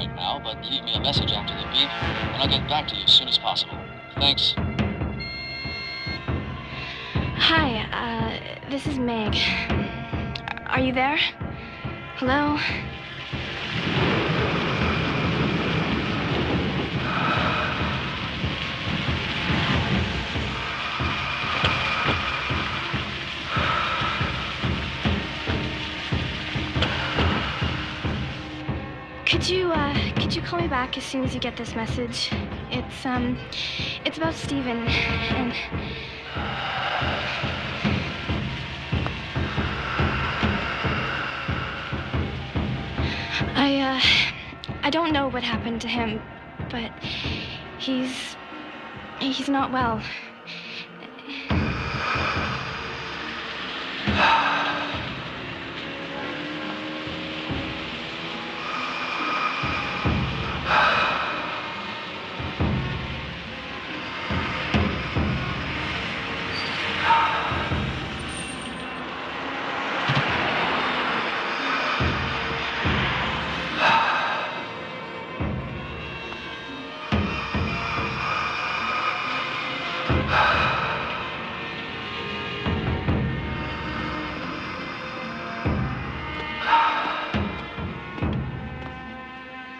right now, but leave me a message after the beep, and I'll get back to you as soon as possible. Thanks. Hi, this is Meg. Are you there? Hello? Could you call me back as soon as you get this message? It's about Steven, and... I don't know what happened to him, but he's not well.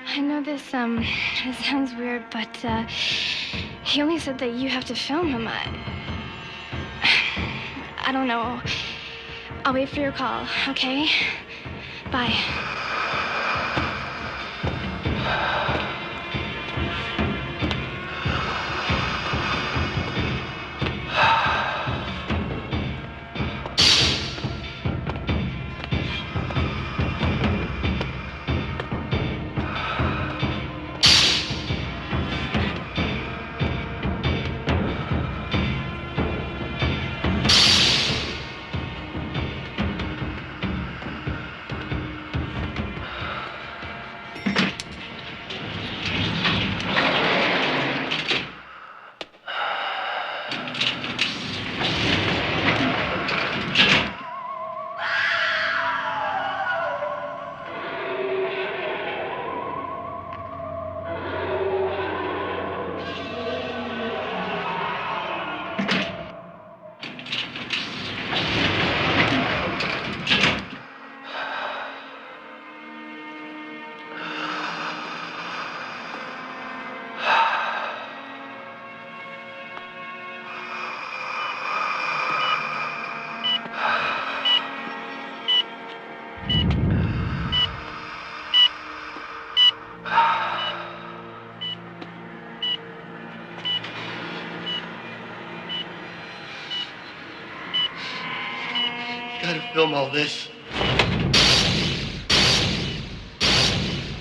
I know this sounds weird, but, he only said that you have to film him. I don't know. I'll wait for your call, okay? Bye. Film all this.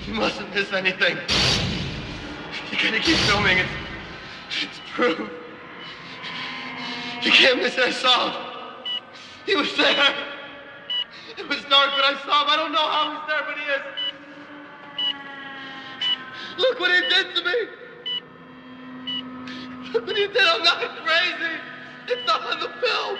You mustn't miss anything. You gotta keep filming. It's proof. You can't miss it. I saw him. He was there. It was dark, but I saw him. I don't know how he's there, but he is. Look what he did to me. Look what he did. I'm not crazy. It's not on the film.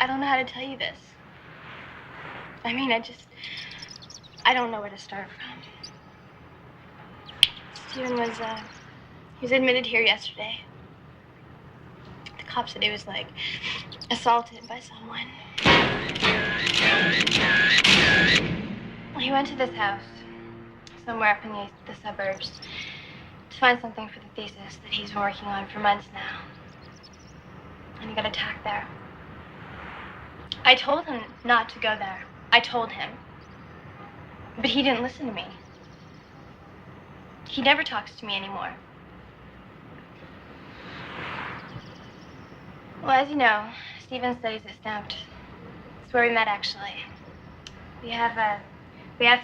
I don't know how to tell you this. I mean, I don't know where to start from. Steven he was admitted here yesterday. The cop said he was, like, assaulted by someone. He went to this house, somewhere up in the suburbs, to find something for the thesis that he's been working on for months now. And he got attacked there. I told him not to go there. I told him. But he didn't listen to me. He never talks to me anymore. Well, as you know, Stephen studies at Stamped. It's where we met, actually. We have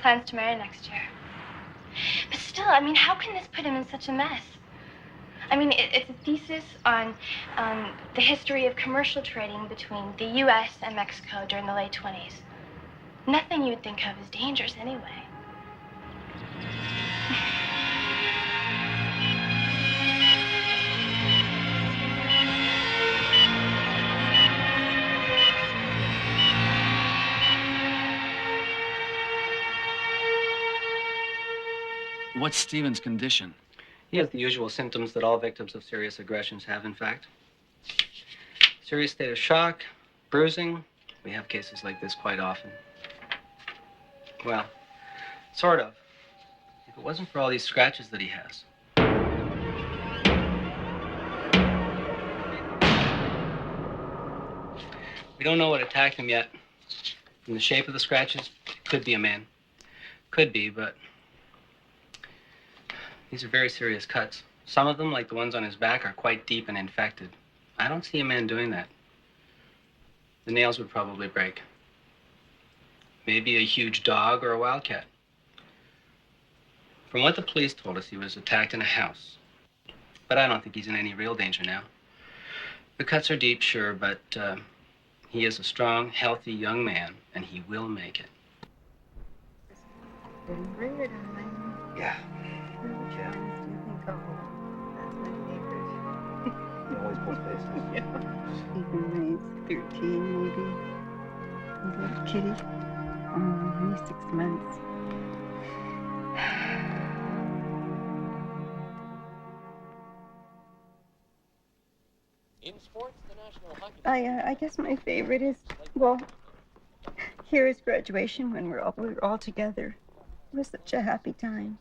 plans to marry next year. But still, I mean, how can this put him in such a mess? I mean, it's a thesis on the history of commercial trading between the U.S. and Mexico during the late 20s. Nothing you would think of as dangerous anyway. What's Stephen's condition? He has the usual symptoms that all victims of serious aggressions have, in fact. Serious state of shock, bruising. We have cases like this quite often. Well, sort of. If it wasn't for all these scratches that he has. We don't know what attacked him yet. From the shape of the scratches, it could be a man. Could be, but these are very serious cuts. Some of them, like the ones on his back, are quite deep and infected. I don't see a man doing that. The nails would probably break. Maybe a huge dog or a wildcat. From what the police told us, he was attacked in a house. But I don't think he's in any real danger now. The cuts are deep, sure, but he is a strong, healthy young man, and he will make it. Yeah. Yeah. That's my favorite. He always pulls faces. Yeah. Even when he's 13, maybe. He's a little kitty. Oh, he's 6 months. In sports, the National Hockey I guess my favorite is, well, here is graduation when we're all together. It was such a happy time.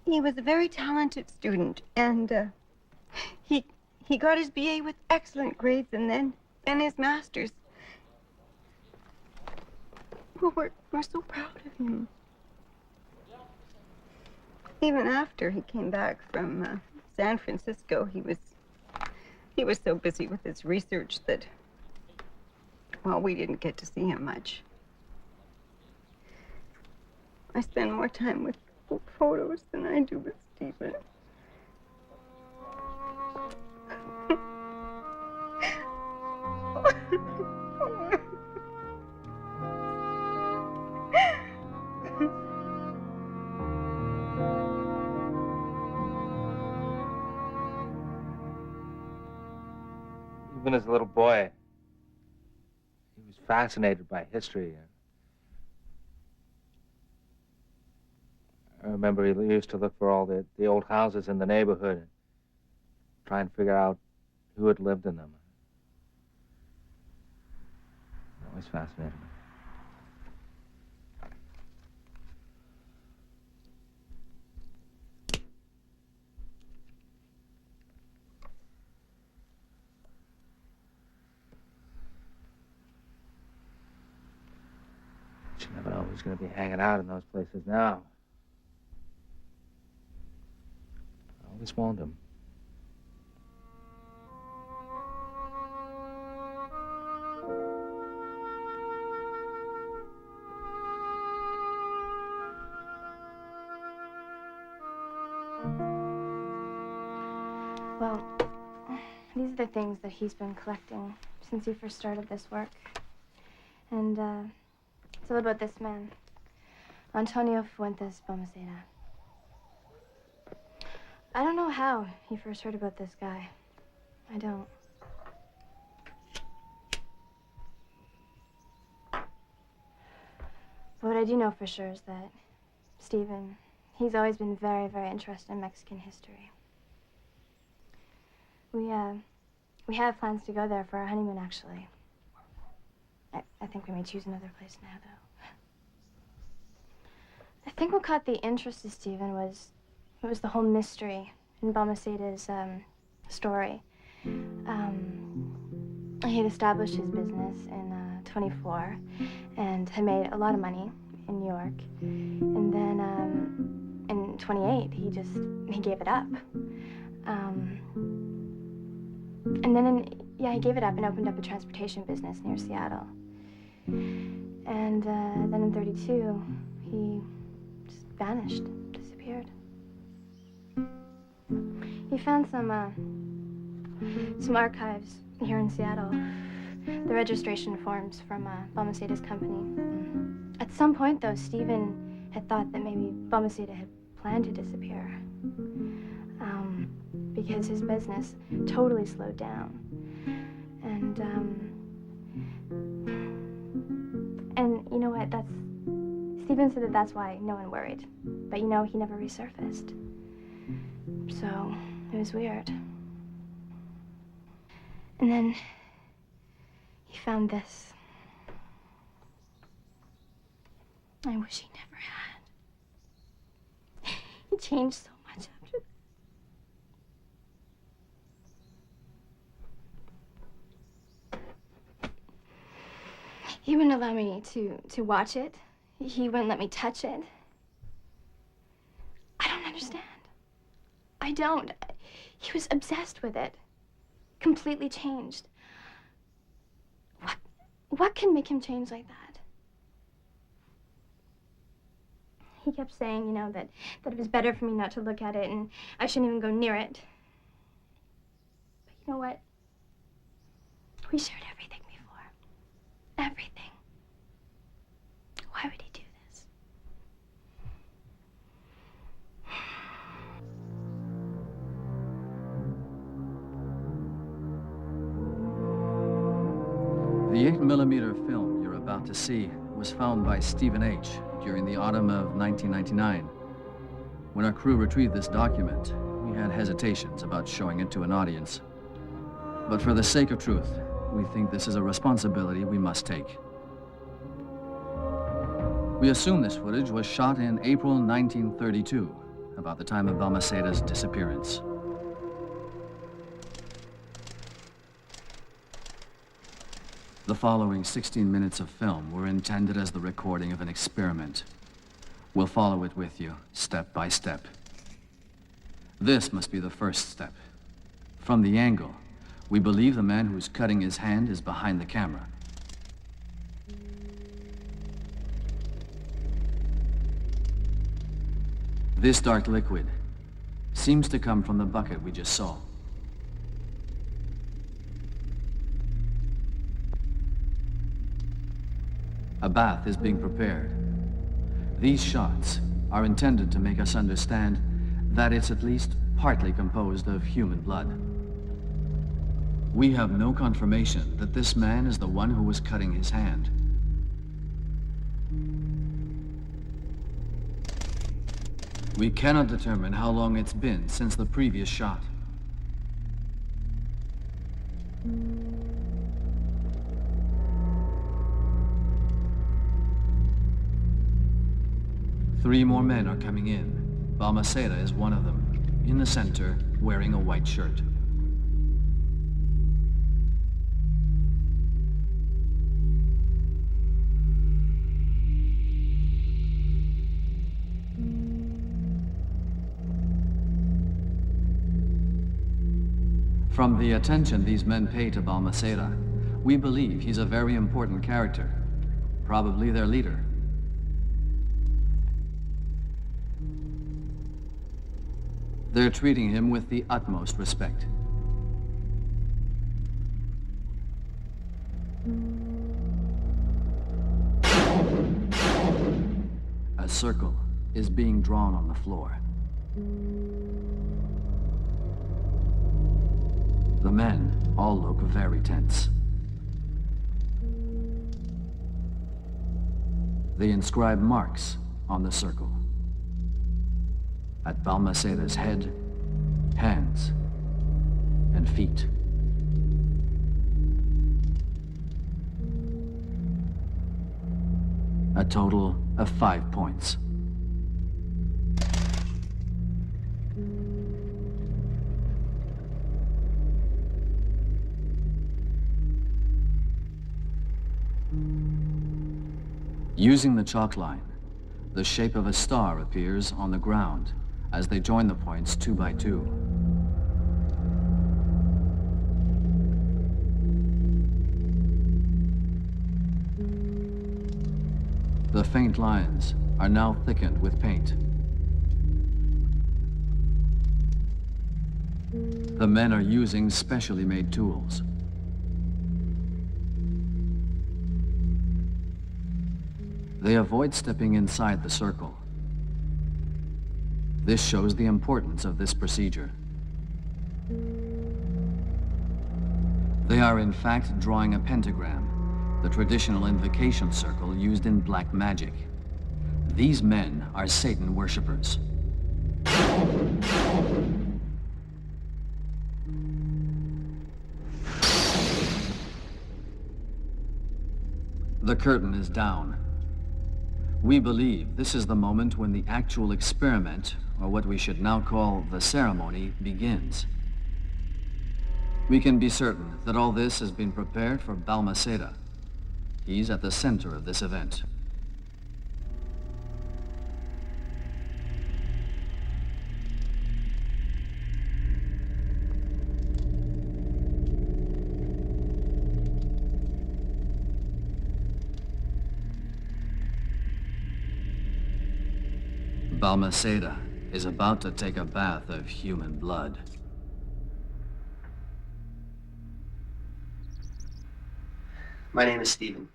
He was a very talented student, and he got his BA with excellent grades, and then his master's. Well, we're so proud of him. Even after he came back from San Francisco, he was so busy with his research that, well, we didn't get to see him much. I spend more time with photos than I do with Stephen. Even as a little boy, he was fascinated by history. I remember he used to look for all the old houses in the neighborhood and try and figure out who had lived in them. It always fascinated me. You never know who's going to be hanging out in those places now. I always warned him. Well, these are the things that he's been collecting since he first started this work. And it's all about this man, Antonio Fuentes Balmaceda. I don't know how he first heard about this guy. I don't. But what I do know for sure is that Stephen, he's always been very, very interested in Mexican history. We have plans to go there for our honeymoon, actually. I think we may choose another place now, though. I think what caught the interest of Stephen was the whole mystery in Balmaceda's story. He had established his business in 24 and had made a lot of money in New York. And then in 28, he gave it up. And then he gave it up and opened up a transportation business near Seattle. And then in 32, he just vanished, disappeared. He found some archives here in Seattle, the registration forms from Balmaceda's company. At some point, though, Stephen had thought that maybe Balmaceda had planned to disappear because his business totally slowed down. And you know what, Stephen said that's why no one worried. But he never resurfaced. So, it was weird. And then he found this. I wish he never had. He changed so much after that. He wouldn't allow me to watch it. He wouldn't let me touch it. I don't understand. I don't. He was obsessed with it. Completely changed. What can make him change like that? He kept saying, that it was better for me not to look at it and I shouldn't even go near it. But you know what? We shared everything before. Everything. Why would he do this? The 8mm film you're about to see was found by Stephen H. during the autumn of 1999. When our crew retrieved this document, we had hesitations about showing it to an audience. But for the sake of truth, we think this is a responsibility we must take. We assume this footage was shot in April 1932, about the time of Balmaceda's disappearance. The following 16 minutes of film were intended as the recording of an experiment. We'll follow it with you, step by step. This must be the first step. From the angle, we believe the man who's cutting his hand is behind the camera. This dark liquid seems to come from the bucket we just saw. A bath is being prepared. These shots are intended to make us understand that it's at least partly composed of human blood. We have no confirmation that this man is the one who was cutting his hand. We cannot determine how long it's been since the previous shot. Three more men are coming in. Balmaceda is one of them, in the center, wearing a white shirt. From the attention these men pay to Balmaceda, we believe he's a very important character, probably their leader. They're treating him with the utmost respect. A circle is being drawn on the floor. The men all look very tense. They inscribe marks on the circle. At Balmaceda's head, hands, and feet. A total of 5 points. Using the chalk line, the shape of a star appears on the ground as they join the points 2 by 2. The faint lines are now thickened with paint. The men are using specially made tools. They avoid stepping inside the circle. This shows the importance of this procedure. They are in fact drawing a pentagram, the traditional invocation circle used in black magic. These men are Satan worshippers. The curtain is down. We believe this is the moment when the actual experiment, or what we should now call the ceremony, begins. We can be certain that all this has been prepared for Balmaceda. He's at the center of this event. Balmaceda is about to take a bath of human blood. My name is Stephen.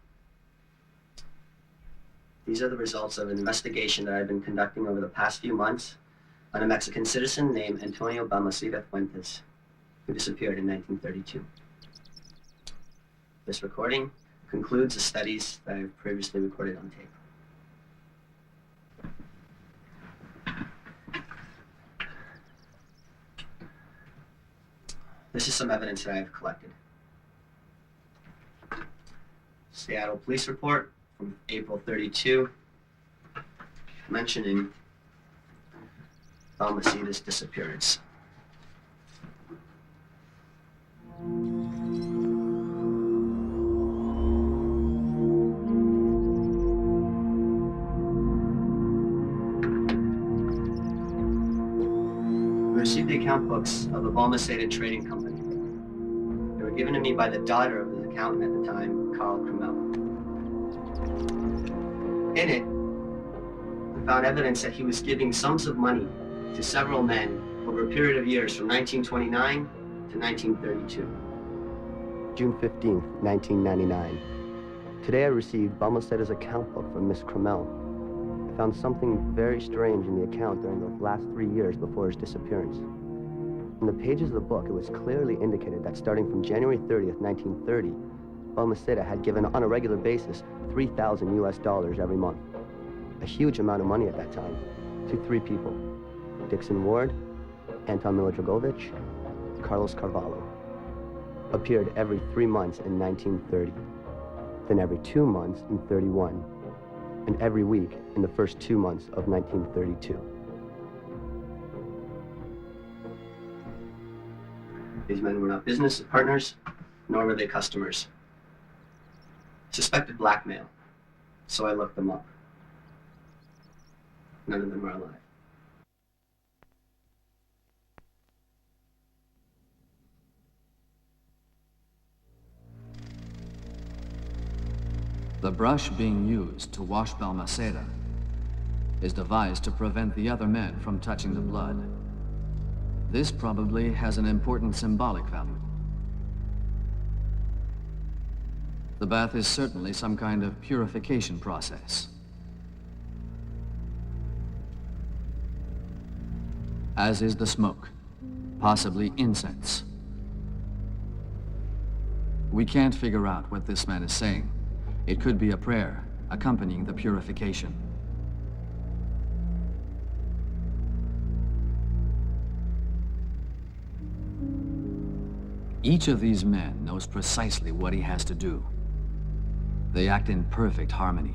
These are the results of an investigation that I've been conducting over the past few months on a Mexican citizen named Antonio Balmaceda Fuentes, who disappeared in 1932. This recording concludes the studies that I've previously recorded on tape. This is some evidence that I have collected. Seattle Police Report from April 32, mentioning Balmaceda's disappearance. We received the account books of the Balmaceda Trading Company. They were given to me by the daughter of the accountant at the time, Carl Krumel. In it, we found evidence that he was giving sums of money to several men over a period of years from 1929 to 1932. June 15th, 1999. Today I received Balmaceda's account book from Miss Krumel. I found something very strange in the account during those last 3 years before his disappearance. In the pages of the book, it was clearly indicated that starting from January 30th, 1930, Balmaceda had given on a regular basis $3,000 US every month. A huge amount of money at that time to 3 people: Dixon Ward, Anton Milodragovich, Carlos Carvalho. Appeared every 3 months in 1930, then every 2 months in 31, and every week in the first 2 months of 1932. These men were not business partners, nor were they customers. Suspected blackmail, so I looked them up. None of them are alive. The brush being used to wash Balmaceda is devised to prevent the other men from touching the blood. This probably has an important symbolic value. The bath is certainly some kind of purification process. As is the smoke, possibly incense. We can't figure out what this man is saying. It could be a prayer accompanying the purification. Each of these men knows precisely what he has to do. They act in perfect harmony.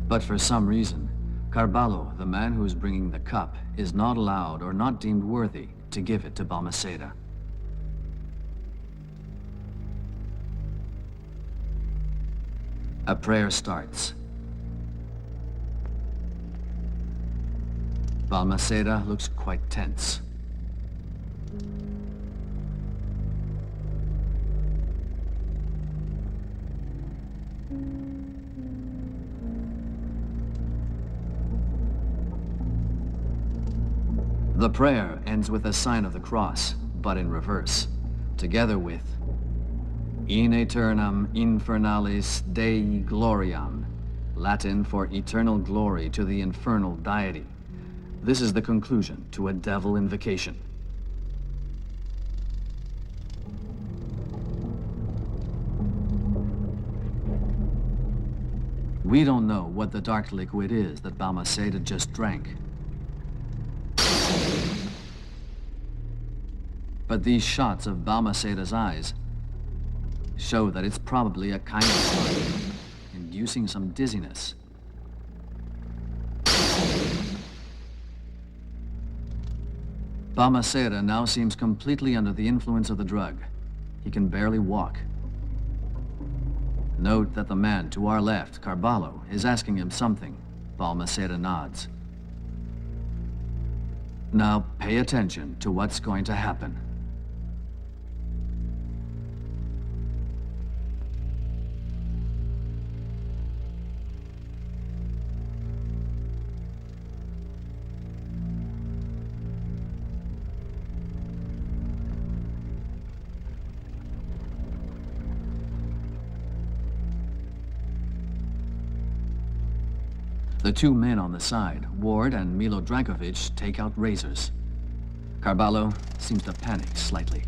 But for some reason, Carballo, the man who is bringing the cup, is not allowed or not deemed worthy to give it to Balmaceda. A prayer starts. Balmaceda looks quite tense. The prayer ends with a sign of the cross, but in reverse, together with In aeternam infernalis Dei gloriam, Latin for eternal glory to the infernal deity. This is the conclusion to a devil invocation. We don't know what the dark liquid is that Balmaceda just drank. But these shots of Balmaceda's eyes show that it's probably a kind of blood, inducing some dizziness. Balmaceda now seems completely under the influence of the drug. He can barely walk. Note that the man to our left, Carballo, is asking him something. Balmaceda nods. Now pay attention to what's going to happen. The two men on the side, Ward and Milo Drankovic, take out razors. Carballo seems to panic slightly.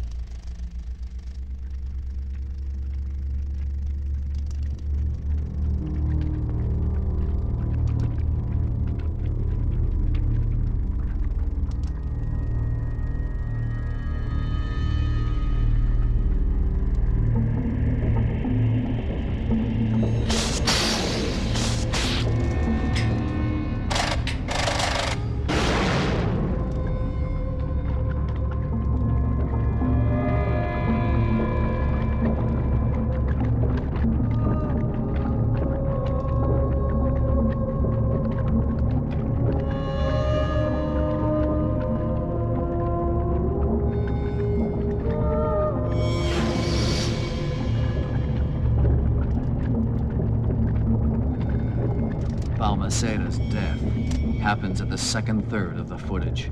Balmaceda's death happens at the second third of the footage.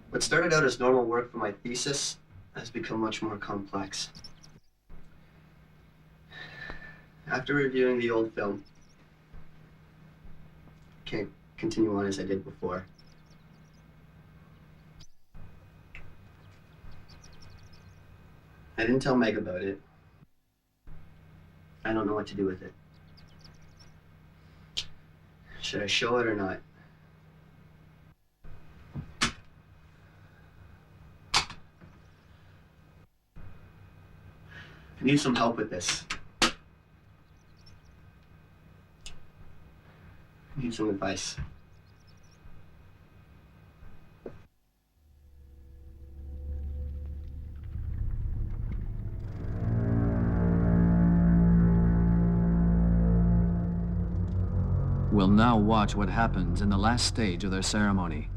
What started out as normal work for my thesis has become much more complex. After reviewing the old film, I can't continue on as I did before. I didn't tell Meg about it. I don't know what to do with it. Should I show it or not? I need some help with this. I need some advice. We'll now watch what happens in the last stage of their ceremony.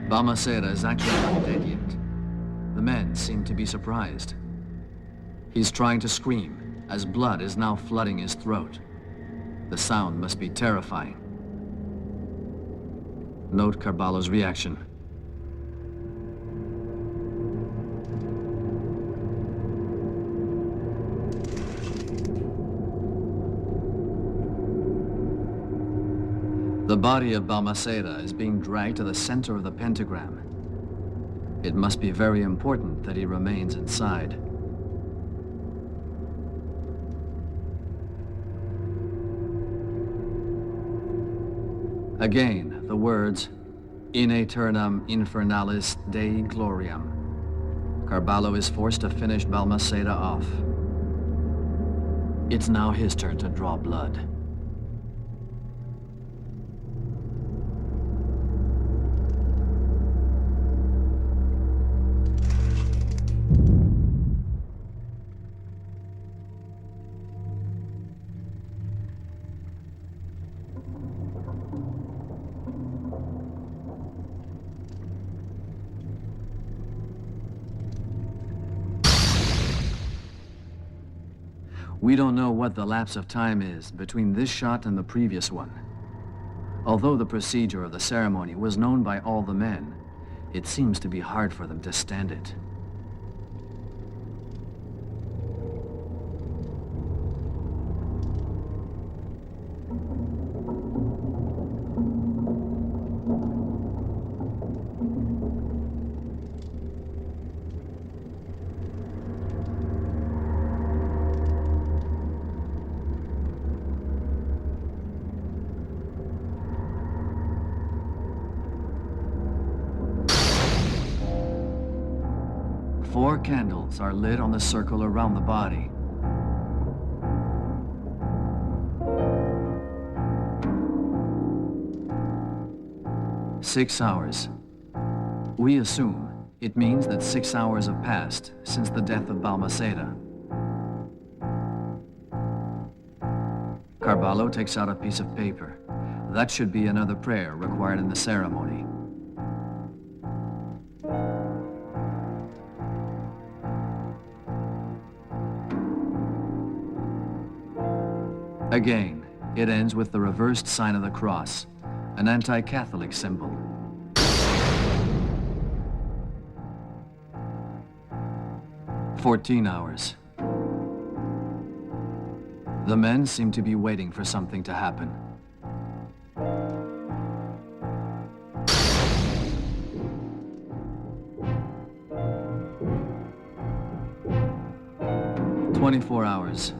Balmaceda is actually not dead yet. The men seem to be surprised. He's trying to scream, as blood is now flooding his throat. The sound must be terrifying. Note Carballo's reaction. The body of Balmaceda is being dragged to the center of the pentagram. It must be very important that he remains inside. Again, the words, in aeternam infernalis Dei gloriam. Carballo is forced to finish Balmaceda off. It's now his turn to draw blood. We don't know what the lapse of time is between this shot and the previous one. Although the procedure of the ceremony was known by all the men, it seems to be hard for them to stand it. Four candles are lit on the circle around the body. Six hours. We assume it means that 6 hours have passed since the death of Balmaceda. Carballo takes out a piece of paper. That should be another prayer required in the ceremony. Again, it ends with the reversed sign of the cross, an anti-Catholic symbol. "14 hours. The men seem to be waiting for something to happen. "24 hours.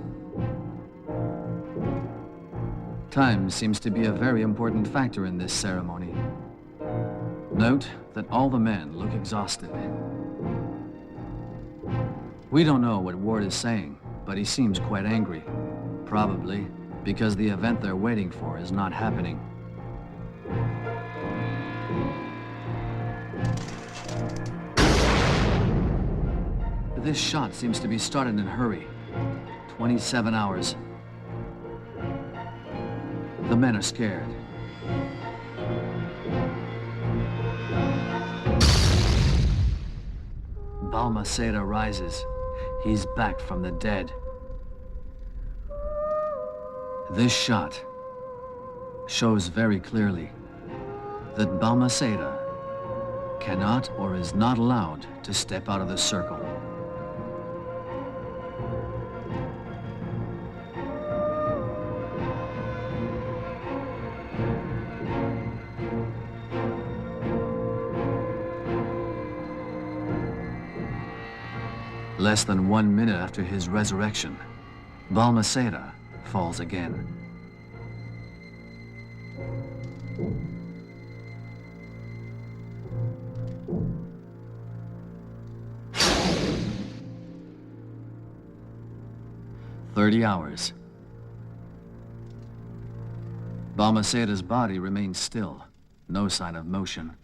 Time seems to be a very important factor in this ceremony. Note that all the men look exhausted. We don't know what Ward is saying, but he seems quite angry. Probably because the event they're waiting for is not happening. This shot seems to be started in a hurry. 27 hours. The men are scared. Balmaceda rises. He's back from the dead. This shot shows very clearly that Balmaceda cannot or is not allowed to step out of the circle. Less than 1 minute after his resurrection, Balmaceda falls again. "30 hours. Balmaceda's body remains still, no sign of motion.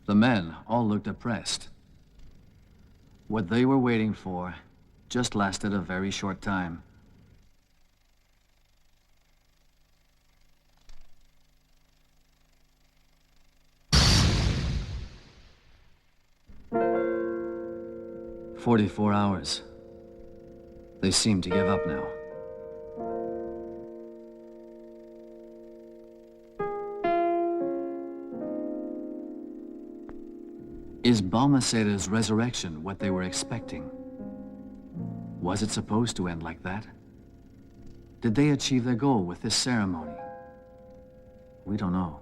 The men all look depressed. What they were waiting for just lasted a very short time. "44 hours. They seem to give up now. Is Balmaceda's resurrection what they were expecting? Was it supposed to end like that? Did they achieve their goal with this ceremony? We don't know.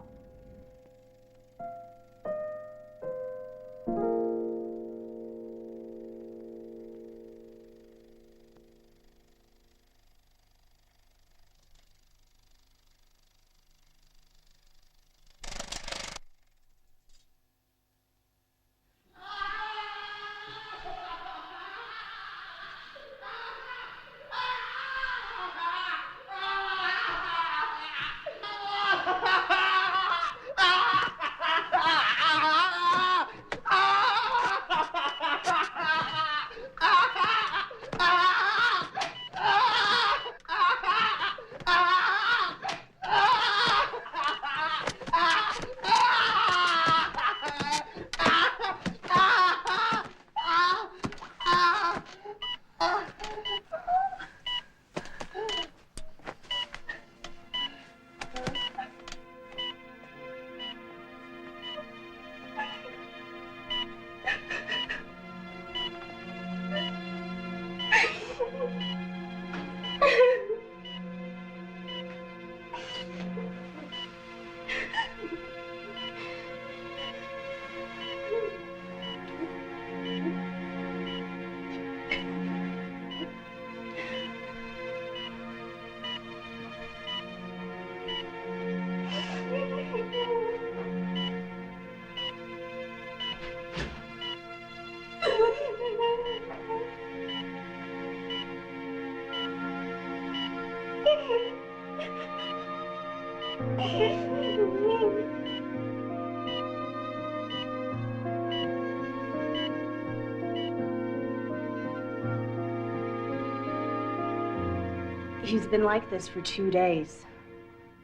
He's been like this for 2 days.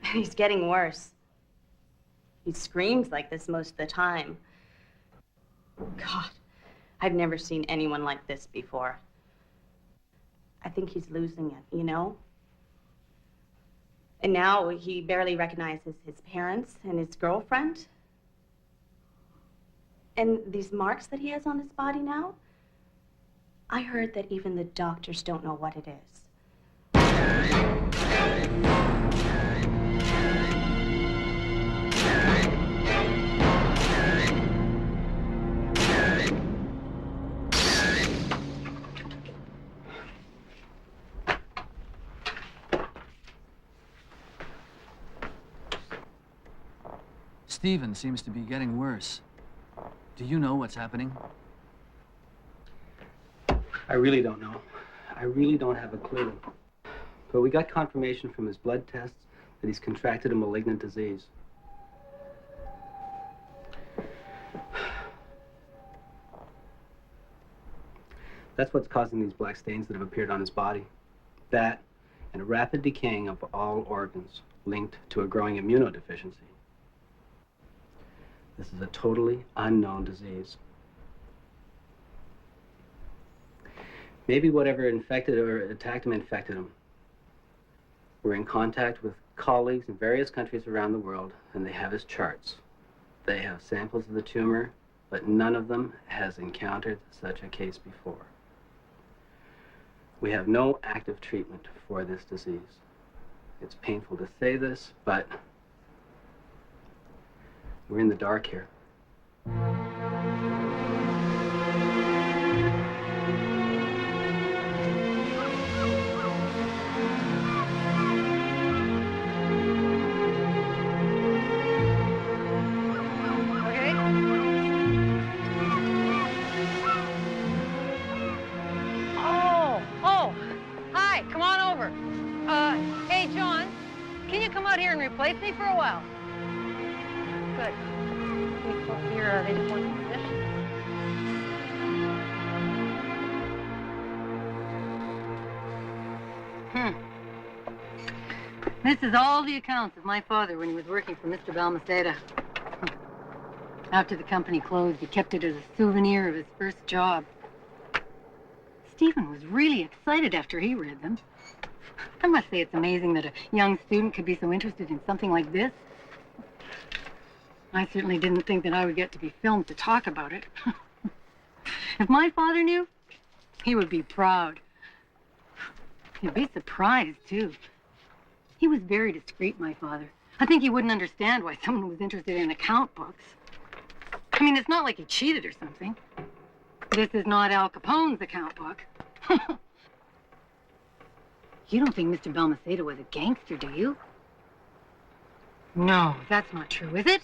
He's getting worse. He screams like this most of the time. God, I've never seen anyone like this before. I think he's losing it, you know? And now he barely recognizes his parents and his girlfriend. And these marks that he has on his body now, I heard that even the doctors don't know what it is. Stephen seems to be getting worse. Do you know what's happening? I really don't know. I really don't have a clue. But we got confirmation from his blood tests that he's contracted a malignant disease. That's what's causing these black stains that have appeared on his body. That and a rapid decaying of all organs linked to a growing immunodeficiency. This is a totally unknown disease. Maybe whatever infected or attacked him infected him. We're in contact with colleagues in various countries around the world, and they have his charts. They have samples of the tumor, but none of them has encountered such a case before. We have no active treatment for this disease. It's painful to say this, but we're in the dark here. Replace me for a while. Good. These folks here, they just want some position. This is all the accounts of my father when he was working for Mr. Balmaceda. After the company closed, he kept it as a souvenir of his first job. Stephen was really excited after he read them. I must say it's amazing that a young student could be so interested in something like this. I certainly didn't think that I would get to be filmed to talk about it. If my father knew, he would be proud. He'd be surprised, too. He was very discreet, my father. I think he wouldn't understand why someone was interested in account books. I mean, it's not like he cheated or something. This is not Al Capone's account book. You don't think Mr. Balmaceda was a gangster, do you? No, that's not true, is it?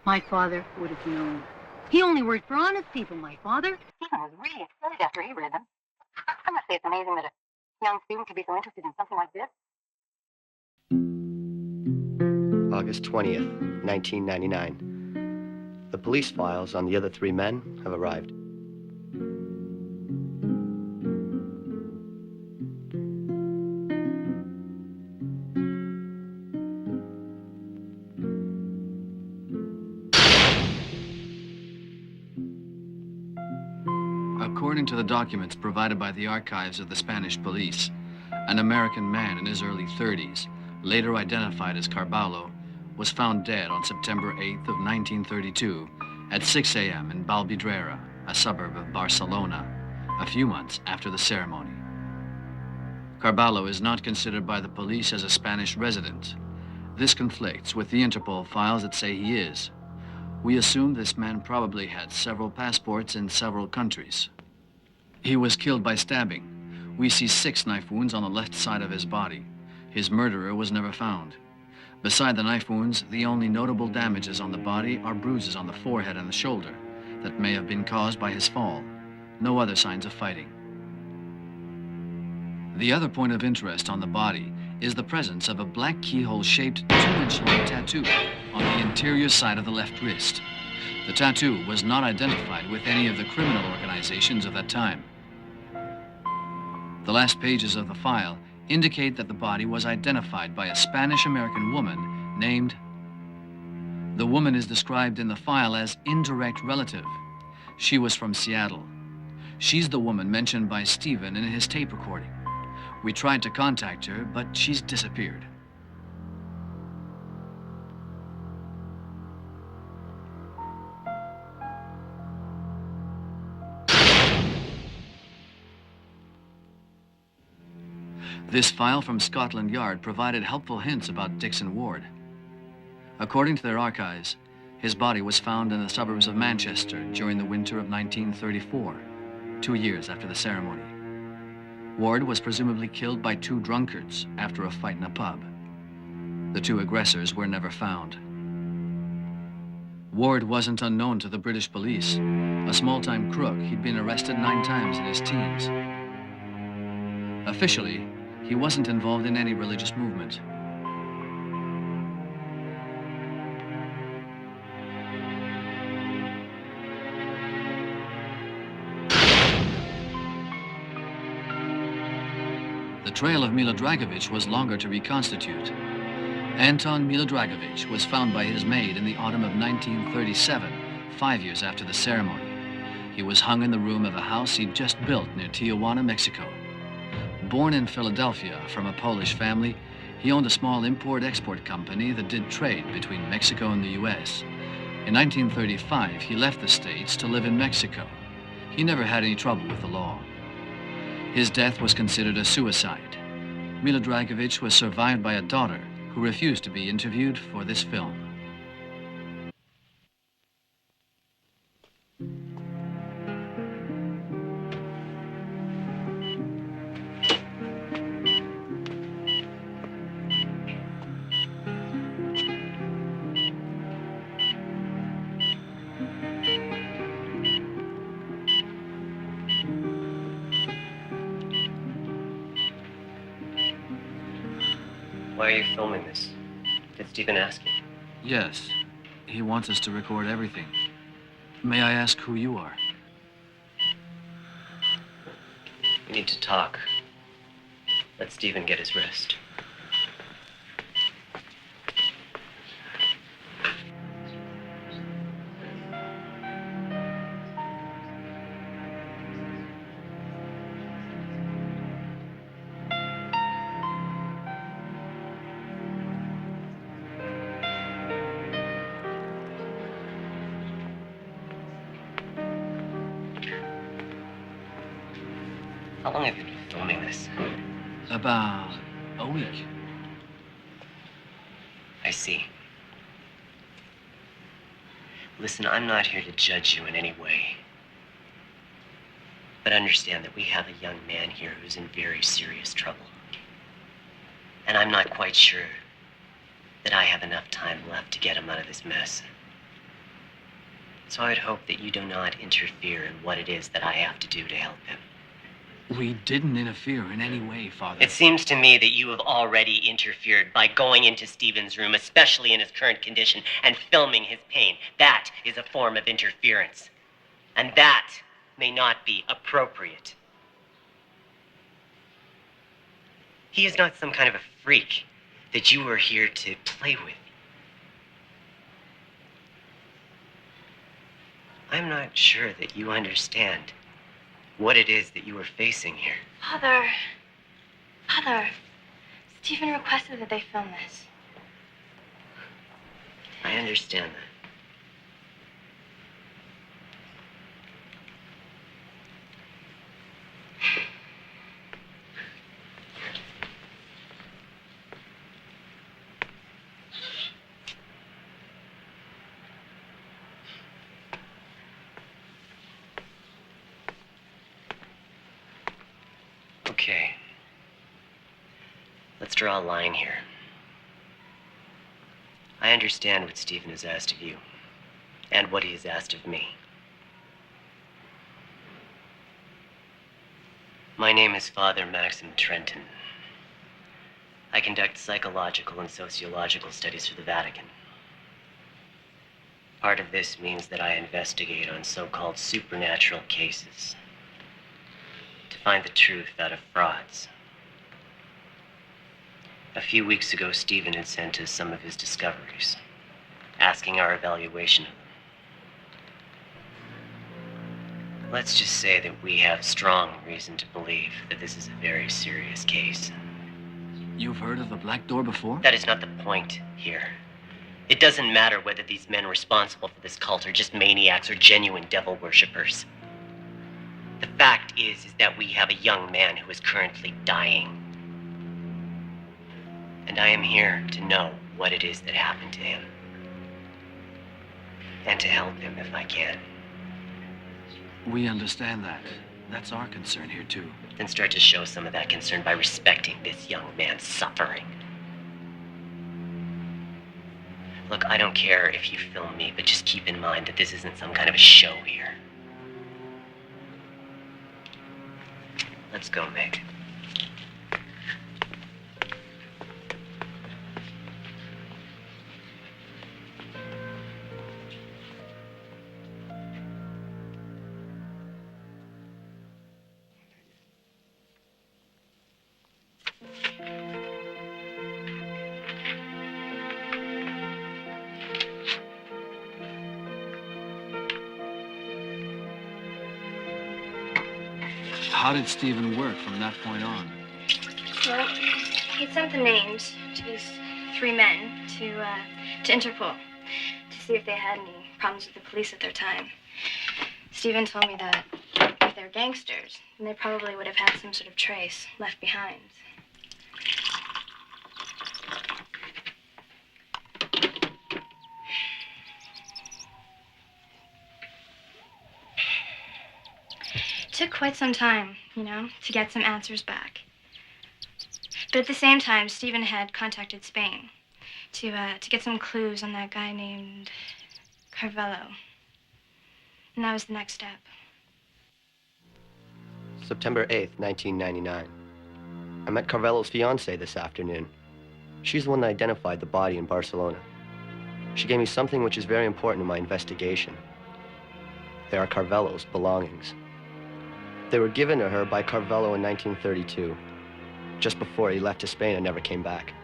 My father would have known. He only worked for honest people, my father. Stephen was really excited after he read them. I must say it's amazing that a young student could be so interested in something like this. August 20th, 1999. The police files on the other 3 men have arrived. According to the documents provided by the archives of the Spanish police, an American man in his early 30s, later identified as Carballo, was found dead on September 8th of 1932 at 6 a.m. in Vallvidrera, a suburb of Barcelona, a few months after the ceremony. Carballo is not considered by the police as a Spanish resident. This conflicts with the Interpol files that say he is. We assume this man probably had several passports in several countries. He was killed by stabbing. We see 6 knife wounds on the left side of his body. His murderer was never found. Beside the knife wounds, the only notable damages on the body are bruises on the forehead and the shoulder that may have been caused by his fall. No other signs of fighting. The other point of interest on the body is the presence of a black keyhole-shaped 2-inch-long tattoo on the interior side of the left wrist. The tattoo was not identified with any of the criminal organizations of that time. The last pages of the file indicate that the body was identified by a Spanish-American woman named... The woman is described in the file as indirect relative. She was from Seattle. She's the woman mentioned by Stephen in his tape recording. We tried to contact her, but she's disappeared. This file from Scotland Yard provided helpful hints about Dixon Ward. According to their archives, his body was found in the suburbs of Manchester during the winter of 1934, 2 years after the ceremony. Ward was presumably killed by 2 drunkards after a fight in a pub. The 2 aggressors were never found. Ward wasn't unknown to the British police. A small-time crook, he'd been arrested 9 times in his teens. Officially, he wasn't involved in any religious movement. The trail of Milo Dragovich was longer to reconstitute. Anton Milo Dragovich was found by his maid in the autumn of 1937, 5 years after the ceremony. He was hung in the room of a house he'd just built near Tijuana, Mexico. Born in Philadelphia from a Polish family, he owned a small import-export company that did trade between Mexico and the U.S. In 1935, he left the States to live in Mexico. He never had any trouble with the law. His death was considered a suicide. Milo Dragovich was survived by a daughter who refused to be interviewed for this film. Why are you filming this? Did Stephen ask you? Yes. He wants us to record everything. May I ask who you are? We need to talk. Let Stephen get his rest. How long have you been filming this? About a week. I see. Listen, I'm not here to judge you in any way. But understand that we have a young man here who's in very serious trouble. And I'm not quite sure that I have enough time left to get him out of this mess. So I'd hope that you do not interfere in what it is that I have to do to help him. We didn't interfere in any way, Father. It seems to me that you have already interfered by going into Stephen's room, especially in his current condition, and filming his pain. That is a form of interference. And that may not be appropriate. He is not some kind of a freak that you are here to play with. I'm not sure that you understand what it is that you are facing here. Father, Stephen requested that they film this. I understand that. Okay. Let's draw a line here. I understand what Stephen has asked of you, and what he has asked of me. My name is Father Maxim Trenton. I conduct psychological and sociological studies for the Vatican. Part of this means that I investigate on so-called supernatural cases to find the truth out of frauds. A few weeks ago, Stephen had sent us some of his discoveries, asking our evaluation of them. Let's just say that we have strong reason to believe that this is a very serious case. You've heard of the Black Door before? That is not the point here. It doesn't matter whether these men responsible for this cult are just maniacs or genuine devil worshippers. The fact is that we have a young man who is currently dying. And I am here to know what it is that happened to him. And to help him if I can. We understand that. That's our concern here, too. Then start to show some of that concern by respecting this young man's suffering. Look, I don't care if you film me, but just keep in mind that this isn't some kind of a show here. Let's go, Meg. How did Stephen work from that point on? Well, he sent the names to these 3 men to Interpol to see if they had any problems with the police at their time. Stephen told me that if they're gangsters, then they probably would have had some sort of trace left behind. It took quite some time, to get some answers back. But at the same time, Stephen had contacted Spain to get some clues on that guy named Carvello. And that was the next step. September 8th, 1999. I met Carvello's fiancée this afternoon. She's the one that identified the body in Barcelona. She gave me something which is very important in my investigation. They are Carvello's belongings. They were given to her by Carvello in 1932, just before he left to Spain and never came back.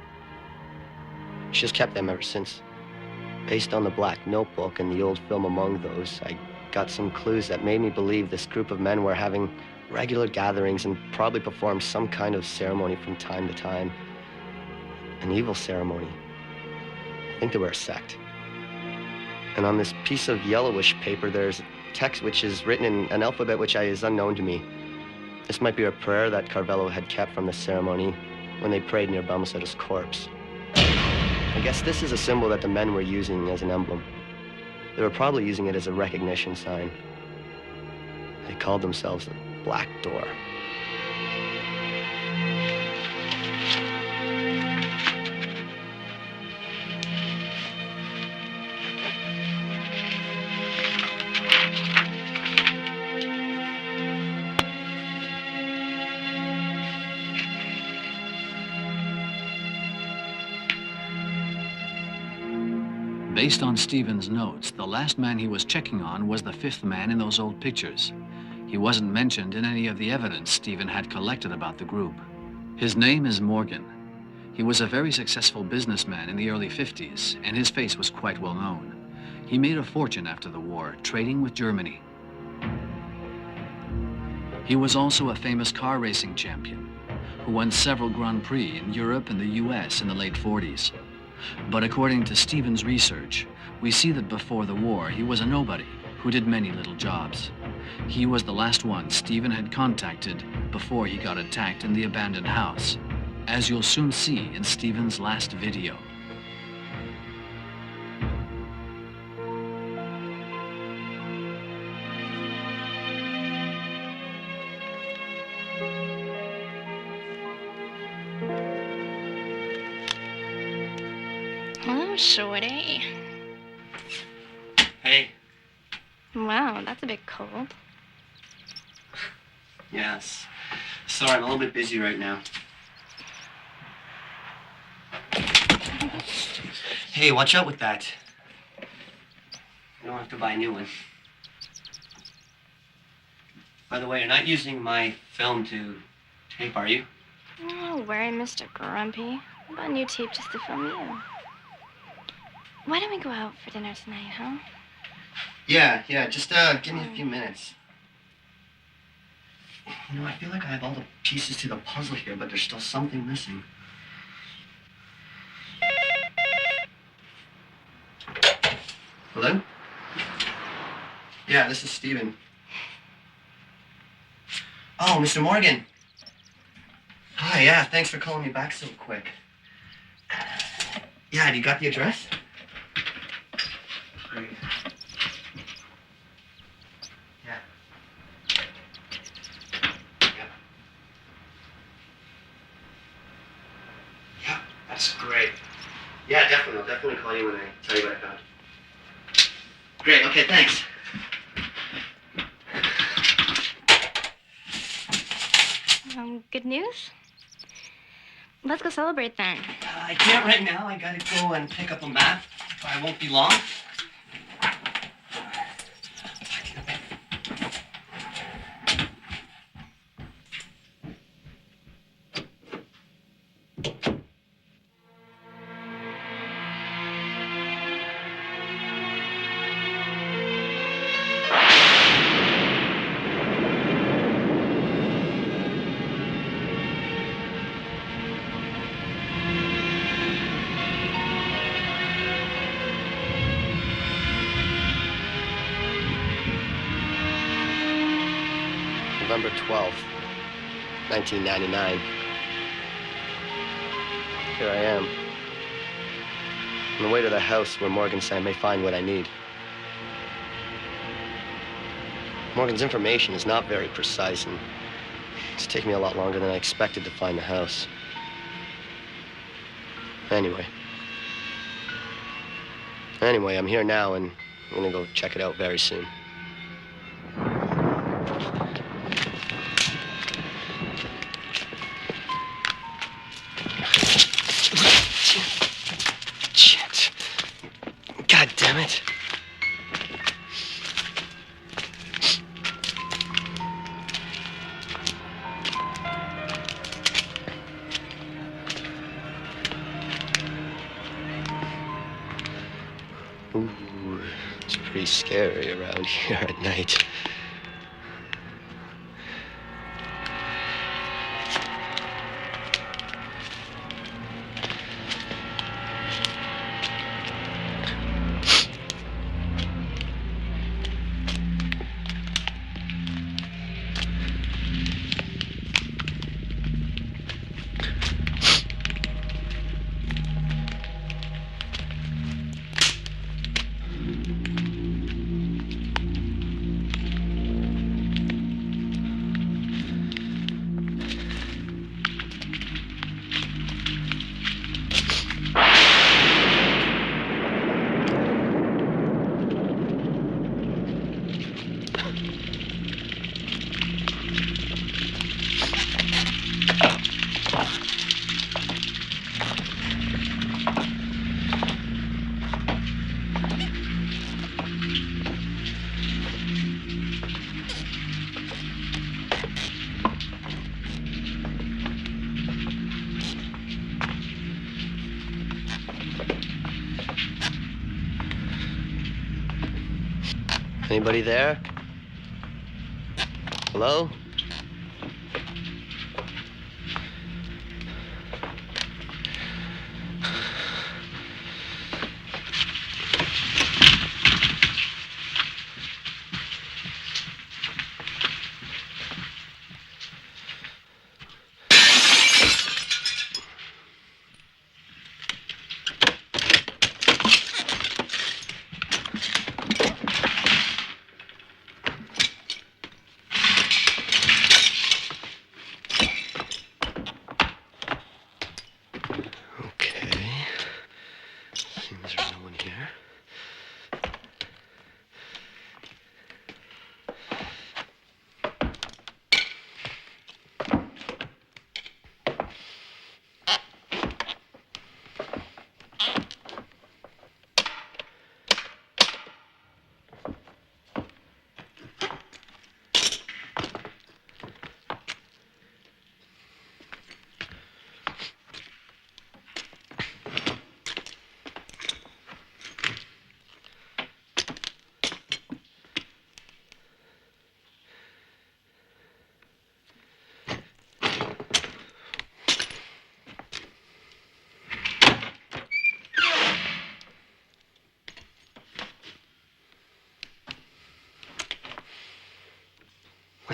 She has kept them ever since. Based on the black notebook and the old film Among Those, I got some clues that made me believe this group of men were having regular gatherings and probably performed some kind of ceremony from time to time. An evil ceremony. I think they were a sect. And on this piece of yellowish paper, there's text which is written in an alphabet which is unknown to me. This might be a prayer that Carvello had kept from the ceremony when they prayed near Balmaceda's corpse. I guess this is a symbol that the men were using as an emblem. They were probably using it as a recognition sign. They called themselves the Black Door. Based on Stephen's notes, the last man he was checking on was the 5th man in those old pictures. He wasn't mentioned in any of the evidence Stephen had collected about the group. His name is Morgan. He was a very successful businessman in the early 50s, and his face was quite well known. He made a fortune after the war, trading with Germany. He was also a famous car racing champion, who won several Grand Prix in Europe and the US in the late 40s. But according to Stephen's research, we see that before the war, he was a nobody who did many little jobs. He was the last one Stephen had contacted before he got attacked in the abandoned house, as you'll soon see in Stephen's last video. Oh, shorty. Hey. Wow, that's a bit cold. Yes. Sorry, I'm a little bit busy right now. Hey, watch out with that. You don't have to buy a new one. By the way, you're not using my film to tape, are you? Oh, worry, Mr. Grumpy. I bought a new tape just to film you. Why don't we go out for dinner tonight, huh? Yeah, just give me a few minutes. You know, I feel like I have all the pieces to the puzzle here, but there's still something missing. Hello? Yeah, this is Steven. Oh, Mr. Morgan. Hi, yeah, thanks for calling me back so quick. Yeah, have you got the address? Great. Yeah. Yeah, that's great. Yeah, definitely. I'll definitely call you when I tell you what I found. Great, okay, thanks. Good news? Let's go celebrate then. I can't right now. I gotta go and pick up a map. I won't be long. November 12th, 1999. Here I am, on the way to the house where Morgan said I may find what I need. Morgan's information is not very precise, and it's taken me a lot longer than I expected to find the house. Anyway, I'm here now, and I'm gonna go check it out very soon. Shit. God damn it. Ooh, it's pretty scary around here at night. Anybody there? Hello?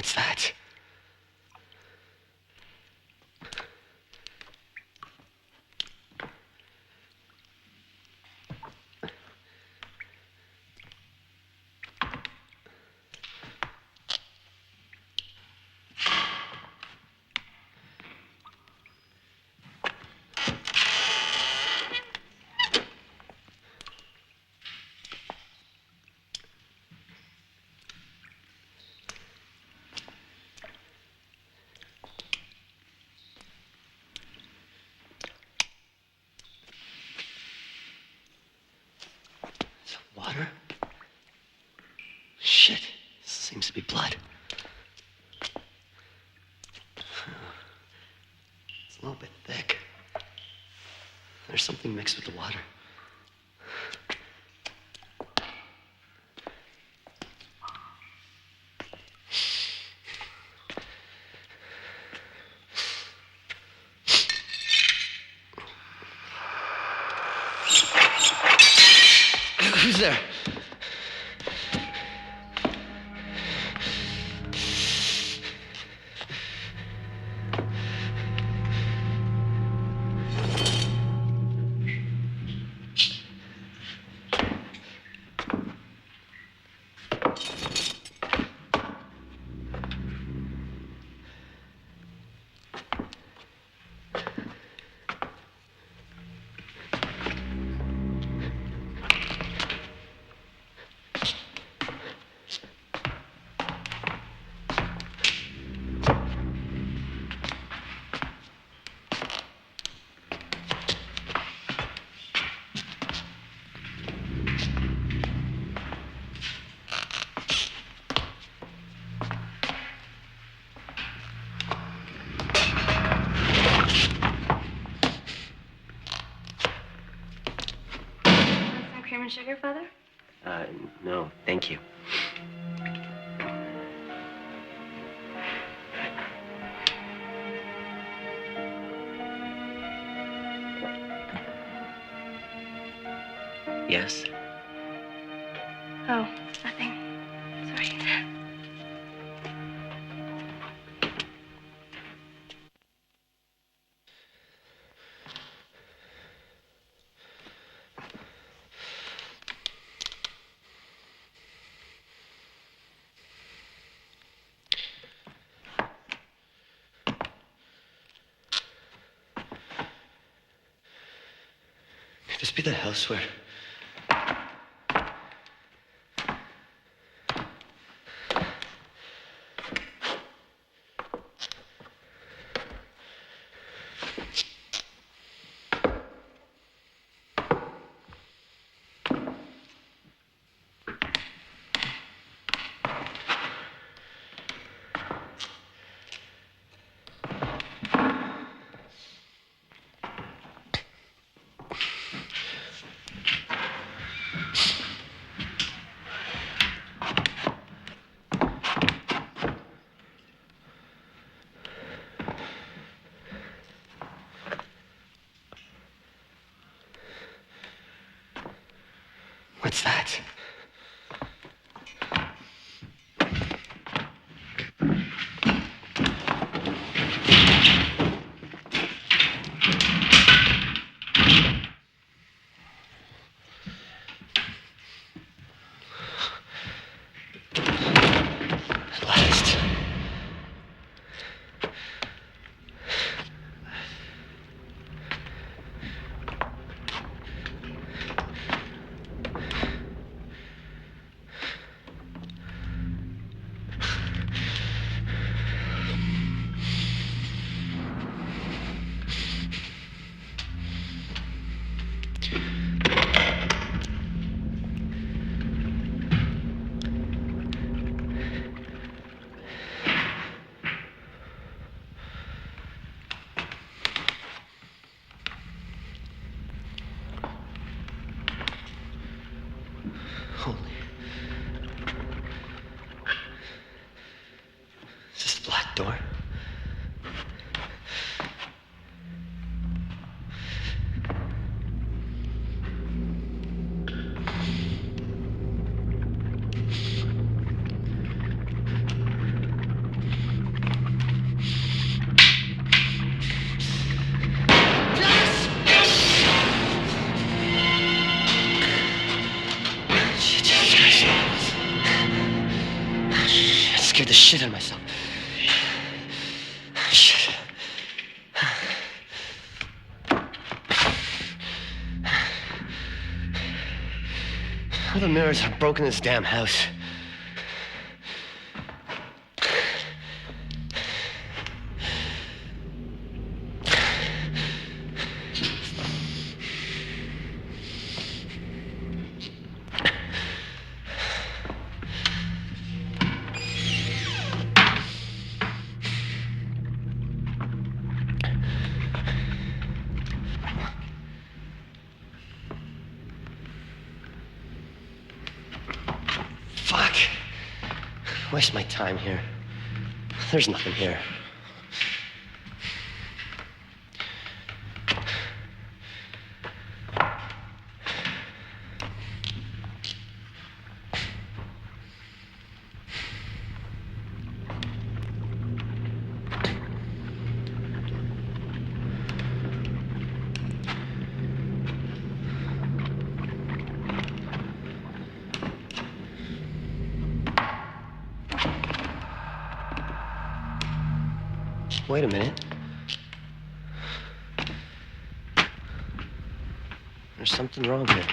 What's that? Water? Shit, this seems to be blood. It's a little bit thick. There's something mixed with the water. Who's there? Cream and sugar, Father? No, thank you. Yes? Oh, nothing. Sorry. Could this be the house where... What's that? At last. shit on myself. Shit. All the mirrors are broken in this damn house. Waste my time here. There's nothing here. Wait a minute. There's something wrong here.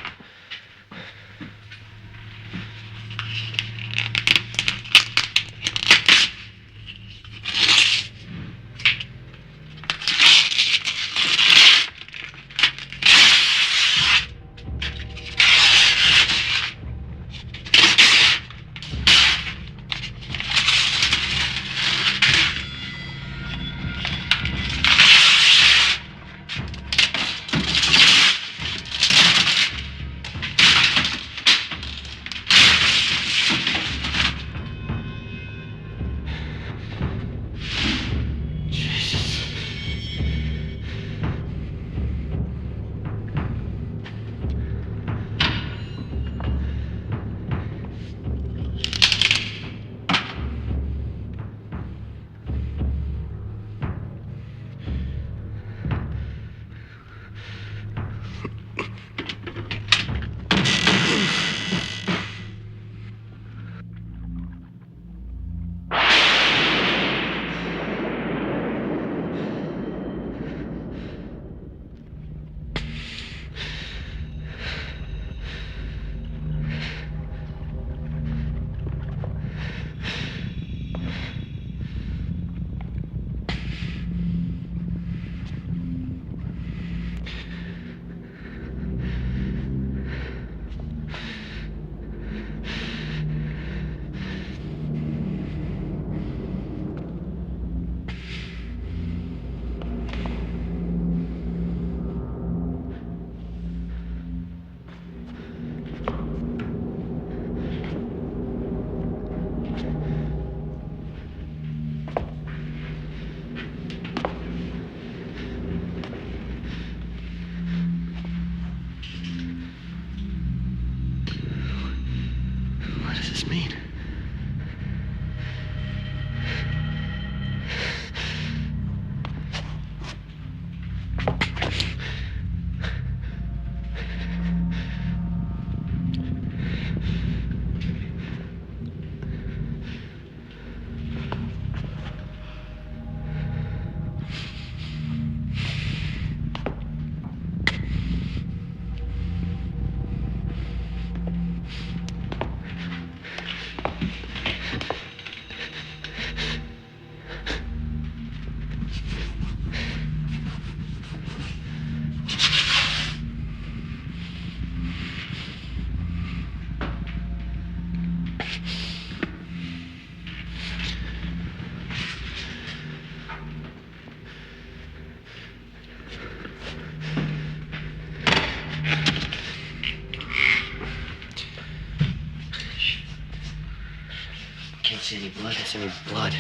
See any blood? I see any blood.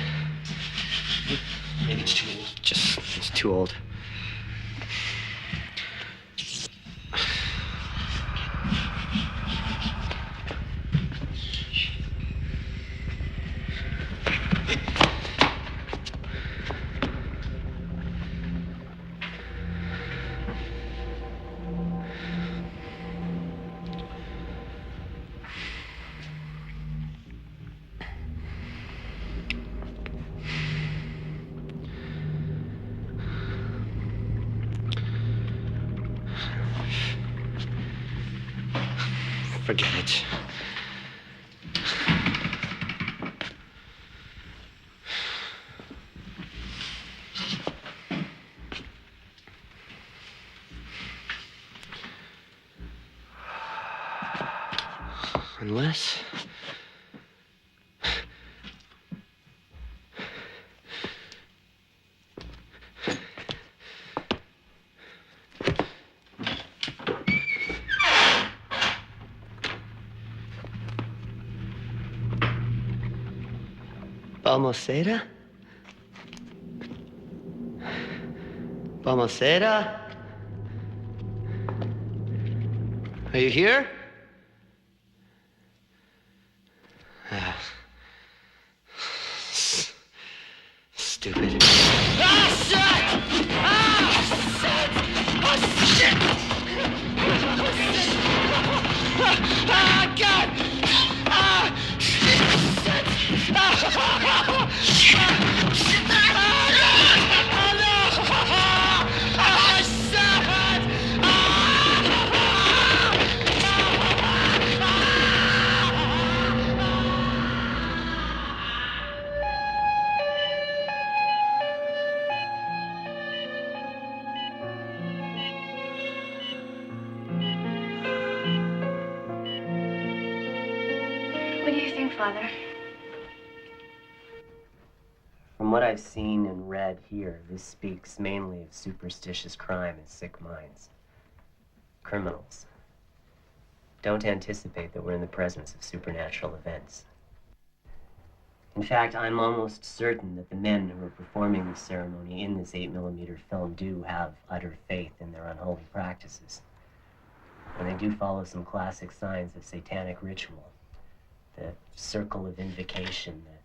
Maybe it's too old. It's too old. Forget it. Unless... Balmaceda? Balmaceda? Are you here? Stupid. Ah, shit! Ah, shit! Oh, shit! Ah, God! Ah, shit! Ah, shit! Ah, no! Ah, shit! What do you think, Father? From what I've seen and read here, this speaks mainly of superstitious crime and sick minds. Criminals. Don't anticipate that we're in the presence of supernatural events. In fact, I'm almost certain that the men who are performing the ceremony in this 8mm film do have utter faith in their unholy practices. And they do follow some classic signs of satanic ritual. The circle of invocation, the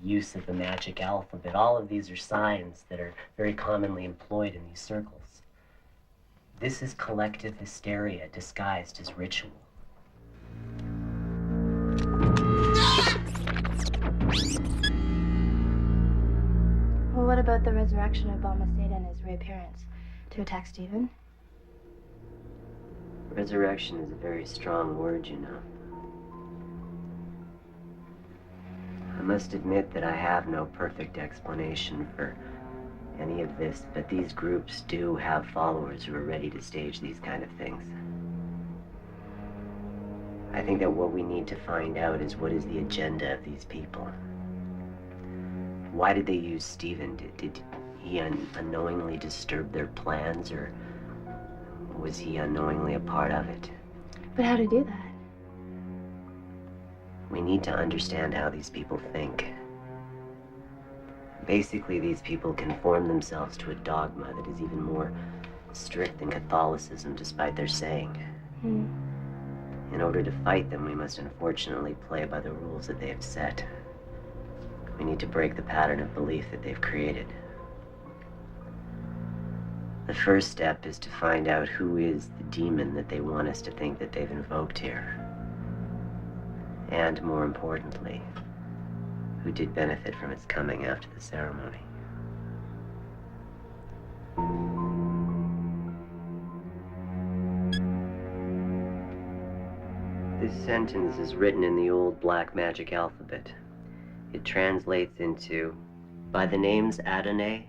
use of the magic alphabet. All of these are signs that are very commonly employed in these circles. This is collective hysteria disguised as ritual. Well, what about the resurrection of Balmaceda and his reappearance? To attack Stephen? Resurrection is a very strong word, you know. I must admit that I have no perfect explanation for any of this, but these groups do have followers who are ready to stage these kind of things. I think that what we need to find out is what is the agenda of these people. Why did they use Stephen? Did he unknowingly disturb their plans, or was he unknowingly a part of it? But how to do that? We need to understand how these people think. Basically, these people conform themselves to a dogma that is even more strict than Catholicism, despite their saying. In order to fight them, we must unfortunately play by the rules that they have set. We need to break the pattern of belief that they've created. The first step is to find out who is the demon that they want us to think that they've invoked here. And more importantly, who did benefit from its coming after the ceremony. This sentence is written in the old black magic alphabet. It translates into, by the names Adonai,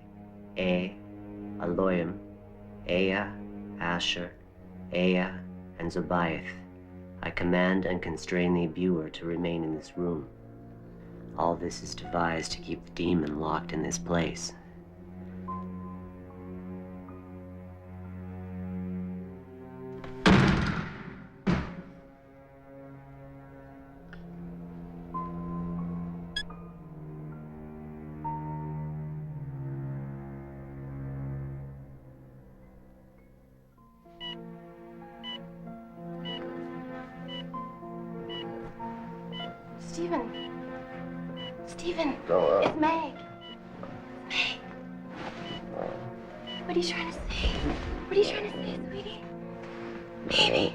Elohim, Ea, Asher, Ea, and Zobaoth, I command and constrain the viewer to remain in this room. All this is devised to keep the demon locked in this place. Stephen, it's Meg. Meg. What are you trying to say? What are you trying to say, sweetie? Baby.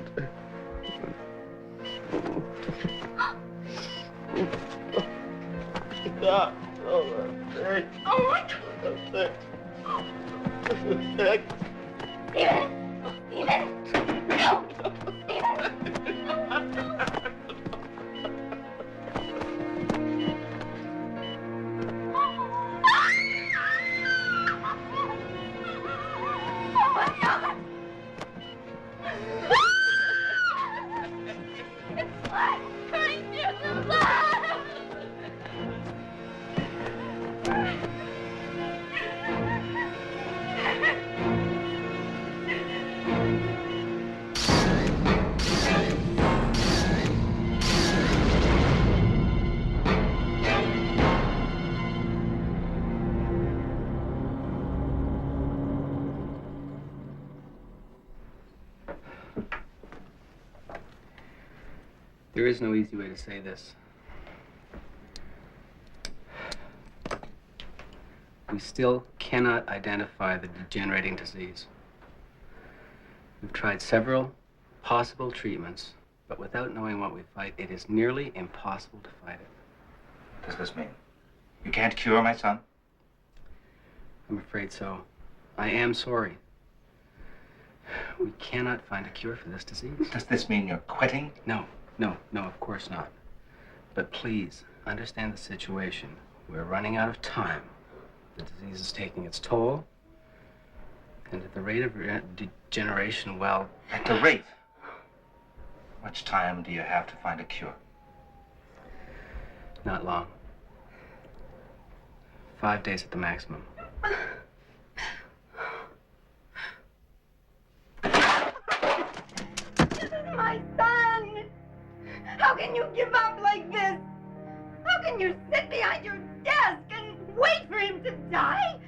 Stop. Oh my God. Stephen. Stephen. No. Stephen. There is no easy way to say this. We still cannot identify the degenerating disease. We've tried several possible treatments, but without knowing what we fight, it is nearly impossible to fight it. What does this mean? You can't cure my son? I'm afraid so. I am sorry. We cannot find a cure for this disease. Does this mean you're quitting? No, of course not. But please, understand the situation. We're running out of time. The disease is taking its toll. And at the rate of degeneration, well... At the rate? How much time do you have to find a cure? Not long. 5 days at the maximum. This is my son! How can you give up like this? How can you sit behind your desk and wait for him to die?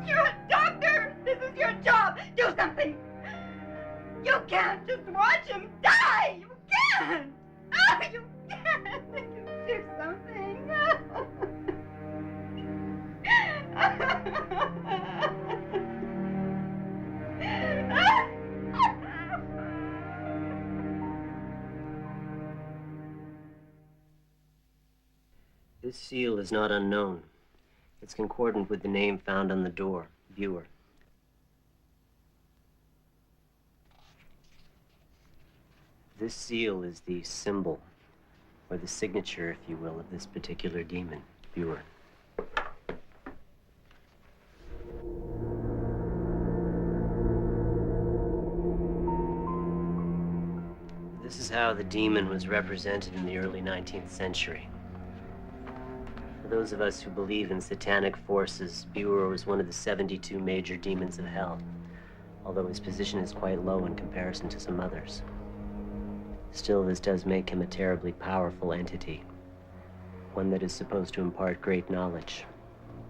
You're a doctor! This is your job! Do something! You can't just watch him die! You can't! Oh, you can't! You do something! This seal is not unknown. It's concordant with the name found on the door, viewer. This seal is the symbol, or the signature, if you will, of this particular demon, viewer. This is how the demon was represented in the early 19th century. For those of us who believe in satanic forces, Viewer was one of the 72 major demons of hell, although his position is quite low in comparison to some others. Still, this does make him a terribly powerful entity, one that is supposed to impart great knowledge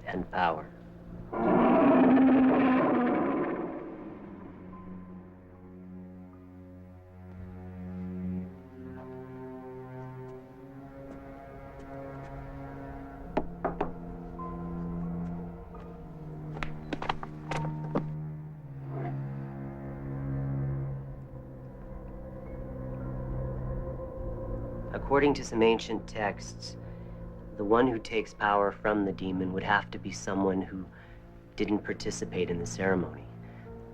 and power. According to some ancient texts, the one who takes power from the demon would have to be someone who didn't participate in the ceremony.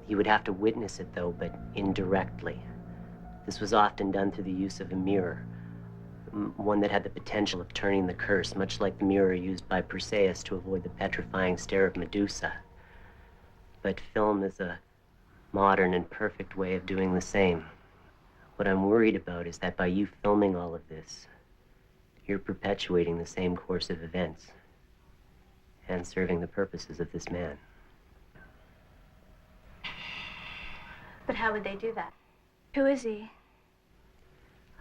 He would have to witness it, though, but indirectly. This was often done through the use of a mirror, one that had the potential of turning the curse, much like the mirror used by Perseus to avoid the petrifying stare of Medusa. But film is a modern and perfect way of doing the same. What I'm worried about is that by you filming all of this, you're perpetuating the same course of events and serving the purposes of this man. But how would they do that? Who is he?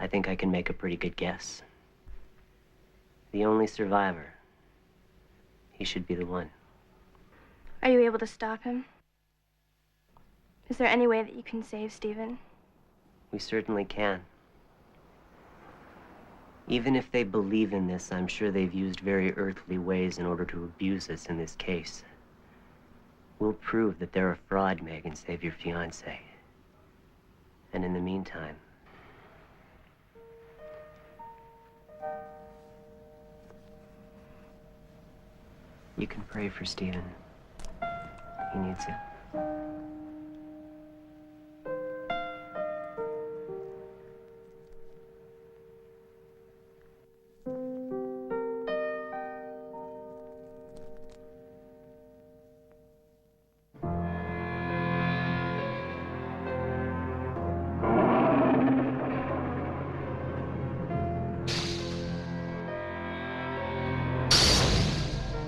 I think I can make a pretty good guess. The only survivor. He should be the one. Are you able to stop him? Is there any way that you can save Stephen? We certainly can. Even if they believe in this, I'm sure they've used very earthly ways in order to abuse us in this case. We'll prove that they're a fraud, Meg, and save your fiancé. And in the meantime, you can pray for Stephen. He needs it.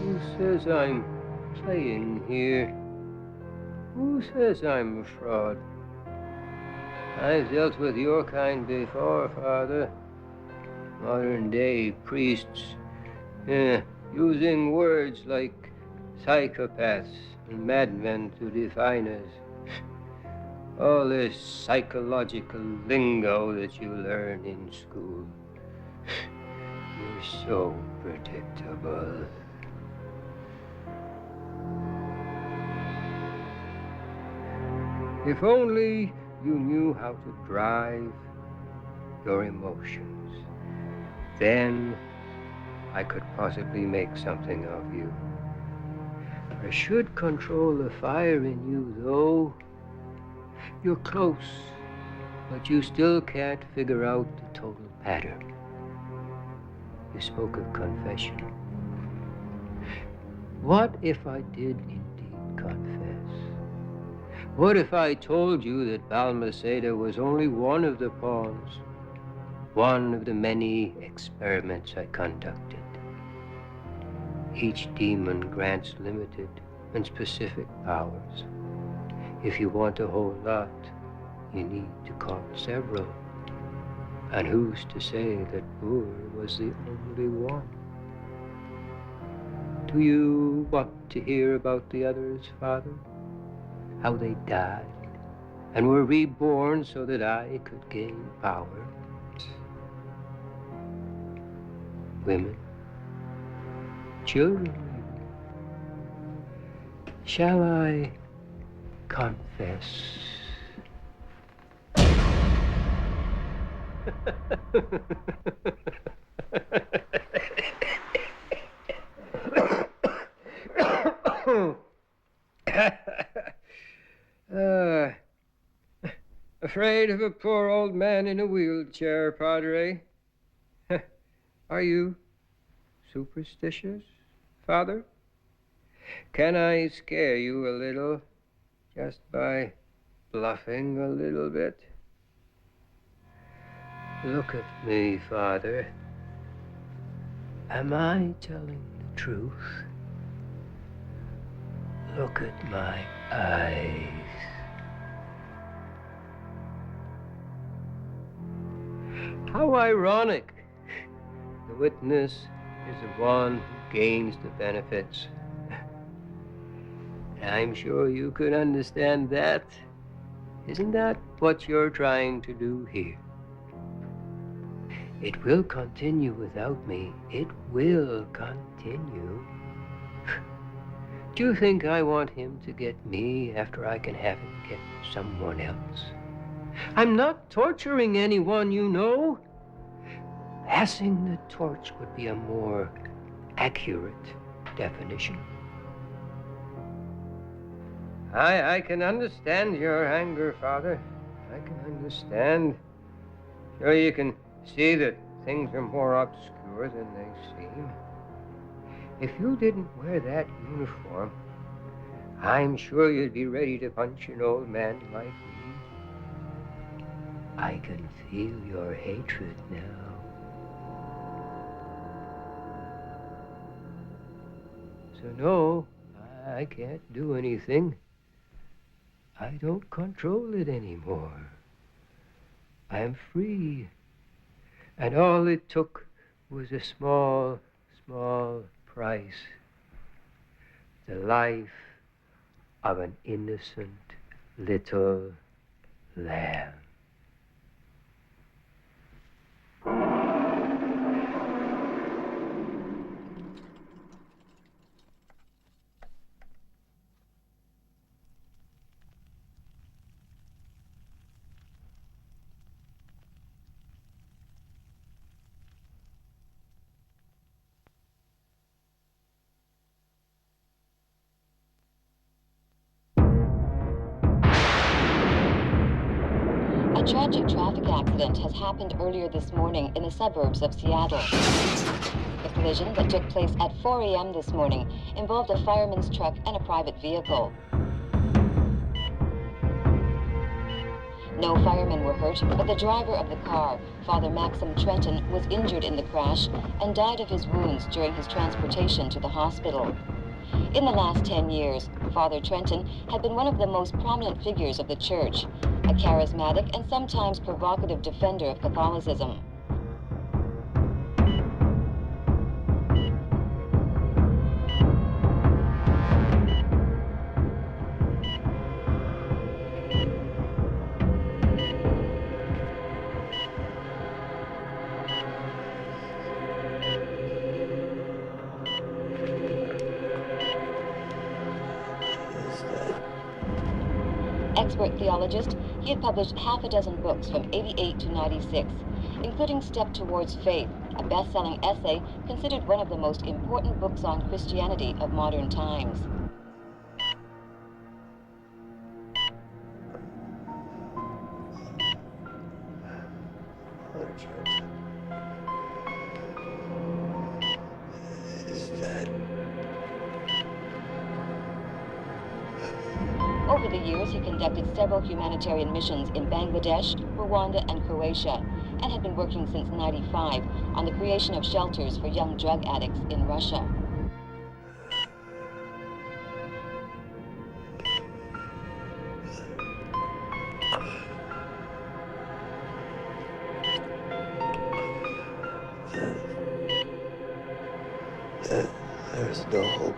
Who says I'm playing here? Who says I'm a fraud? I've dealt with your kind before, Father. Modern-day priests, using words like psychopaths and madmen to define us. All this psychological lingo that you learn in school. You're so predictable. If only you knew how to drive your emotions, then I could possibly make something of you. I should control the fire in you, though. You're close, but you still can't figure out the total pattern. You spoke of confession. What if I did indeed confess? What if I told you that Balmaceda was only one of the pawns, one of the many experiments I conducted? Each demon grants limited and specific powers. If you want a whole lot, you need to call several. And who's to say that Moore was the only one? Do you want to hear about the others, Father? How they died and were reborn so that I could gain power? Women, children, shall I confess? Afraid of a poor old man in a wheelchair, Padre? Are you superstitious, Father? Can I scare you a little just by bluffing a little bit? Look at me, Father. Am I telling the truth? Look at my eyes. How ironic. The witness is the one who gains the benefits. I'm sure you could understand that. Isn't that what you're trying to do here? It will continue without me. It will continue. Do you think I want him to get me after I can have him get someone else? I'm not torturing anyone, you know. Passing the torch would be a more accurate definition. I can understand your anger, Father. I can understand. Sure, you can see that things are more obscure than they seem. If you didn't wear that uniform, I'm sure you'd be ready to punch an old man like me. I can feel your hatred now. So no, I can't do anything. I don't control it anymore. I am free. And all it took was a small, small price. The life of an innocent little lamb. A tragic traffic accident has happened earlier this morning in the suburbs of Seattle. The collision that took place at 4 a.m. this morning involved a fireman's truck and a private vehicle. No firemen were hurt, but the driver of the car, Father Maxim Trenton, was injured in the crash and died of his wounds during his transportation to the hospital. In the last 10 years, Father Trenton had been one of the most prominent figures of the church, a charismatic and sometimes provocative defender of Catholicism. expert theologist, he had published half a dozen books from 88 to 96, including Step Towards Faith, a best-selling essay considered one of the most important books on Christianity of modern times. Over the years, he conducted several humanitarian missions in Bangladesh, Rwanda, and Croatia, and had been working since '95 on the creation of shelters for young drug addicts in Russia. There's no hope.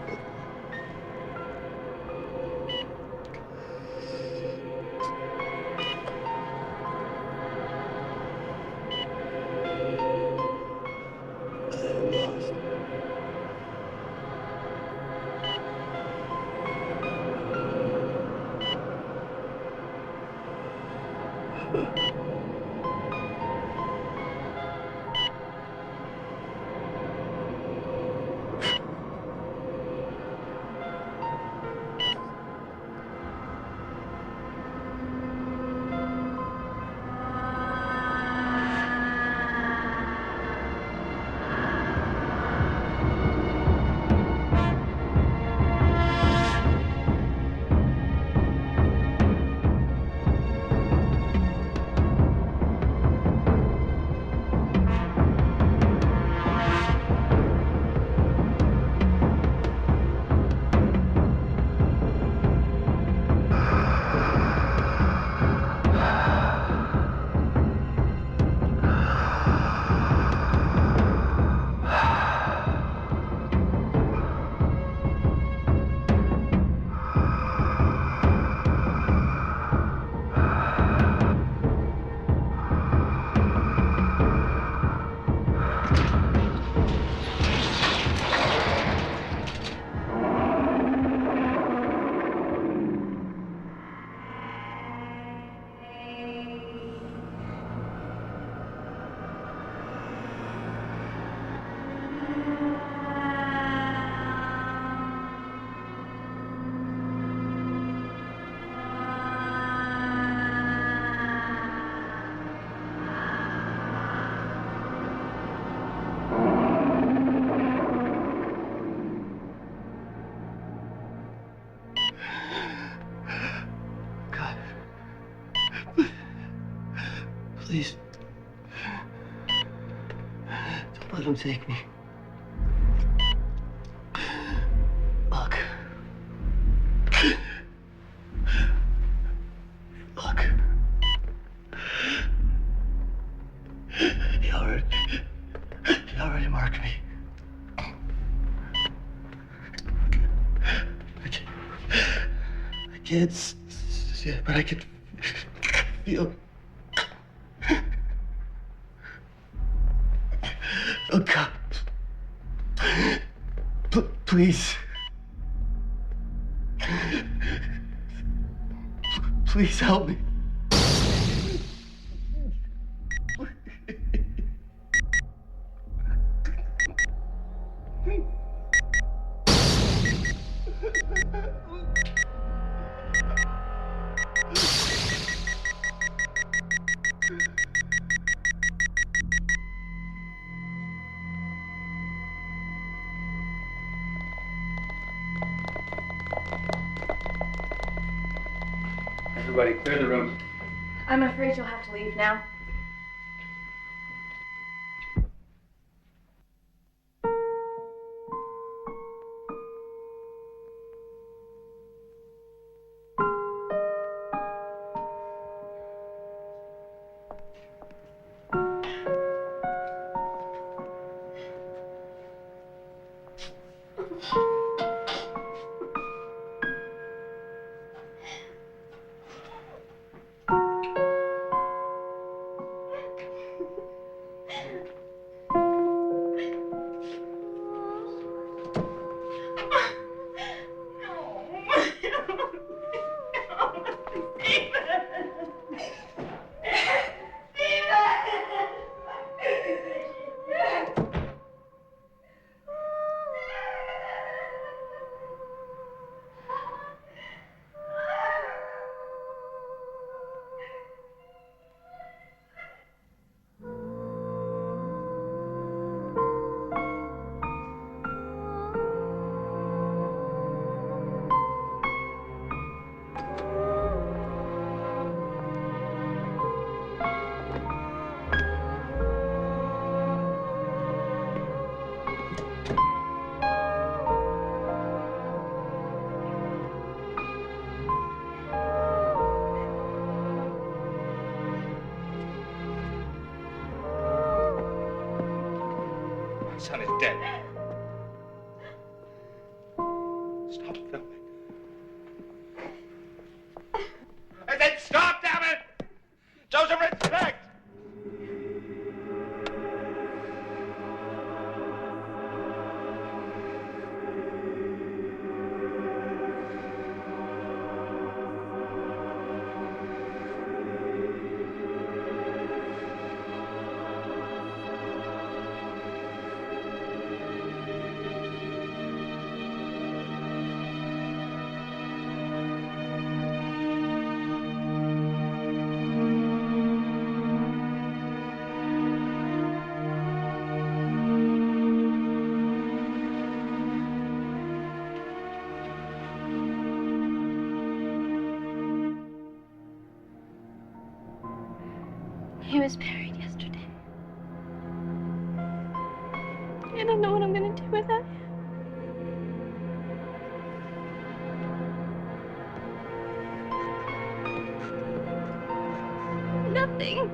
Please. Don't let him take me. Look. Look. He already marked me. I can't see it, but I can feel. Oh, God. Please. Please help me. Everybody, clear the room. I'm afraid you'll have to leave now. son is dead. Stop filming. I said stop, damn it! Show some respect! He was buried yesterday. I don't know what I'm gonna do without him. Nothing.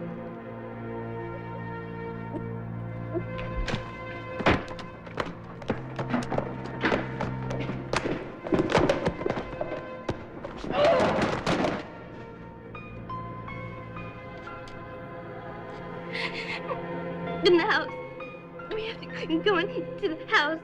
In the house. We have to go into the house.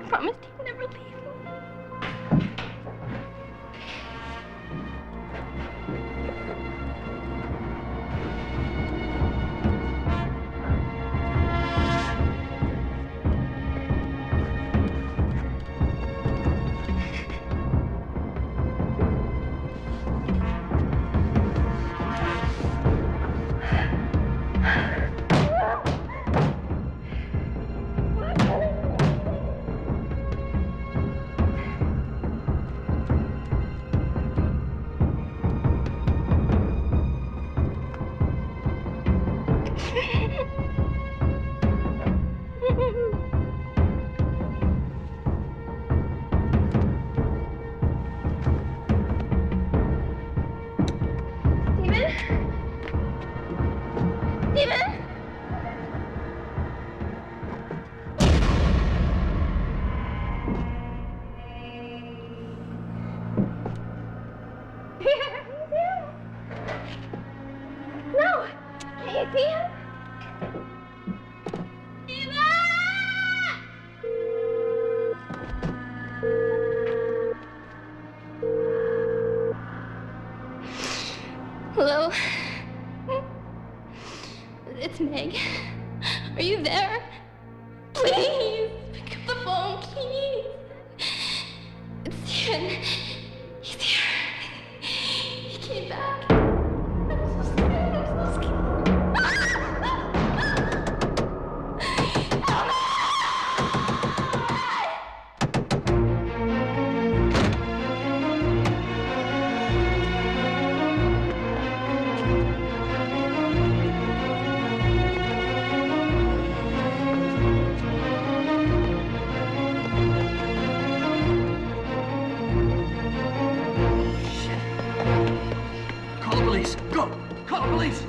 Promised he'd never leave me. Hello? It's Meg. Are you there? Please, pick up the phone, please. It's Steven. He's here. He came back. I'm so scared. I'm so scared. Call the police. Go! Call the police!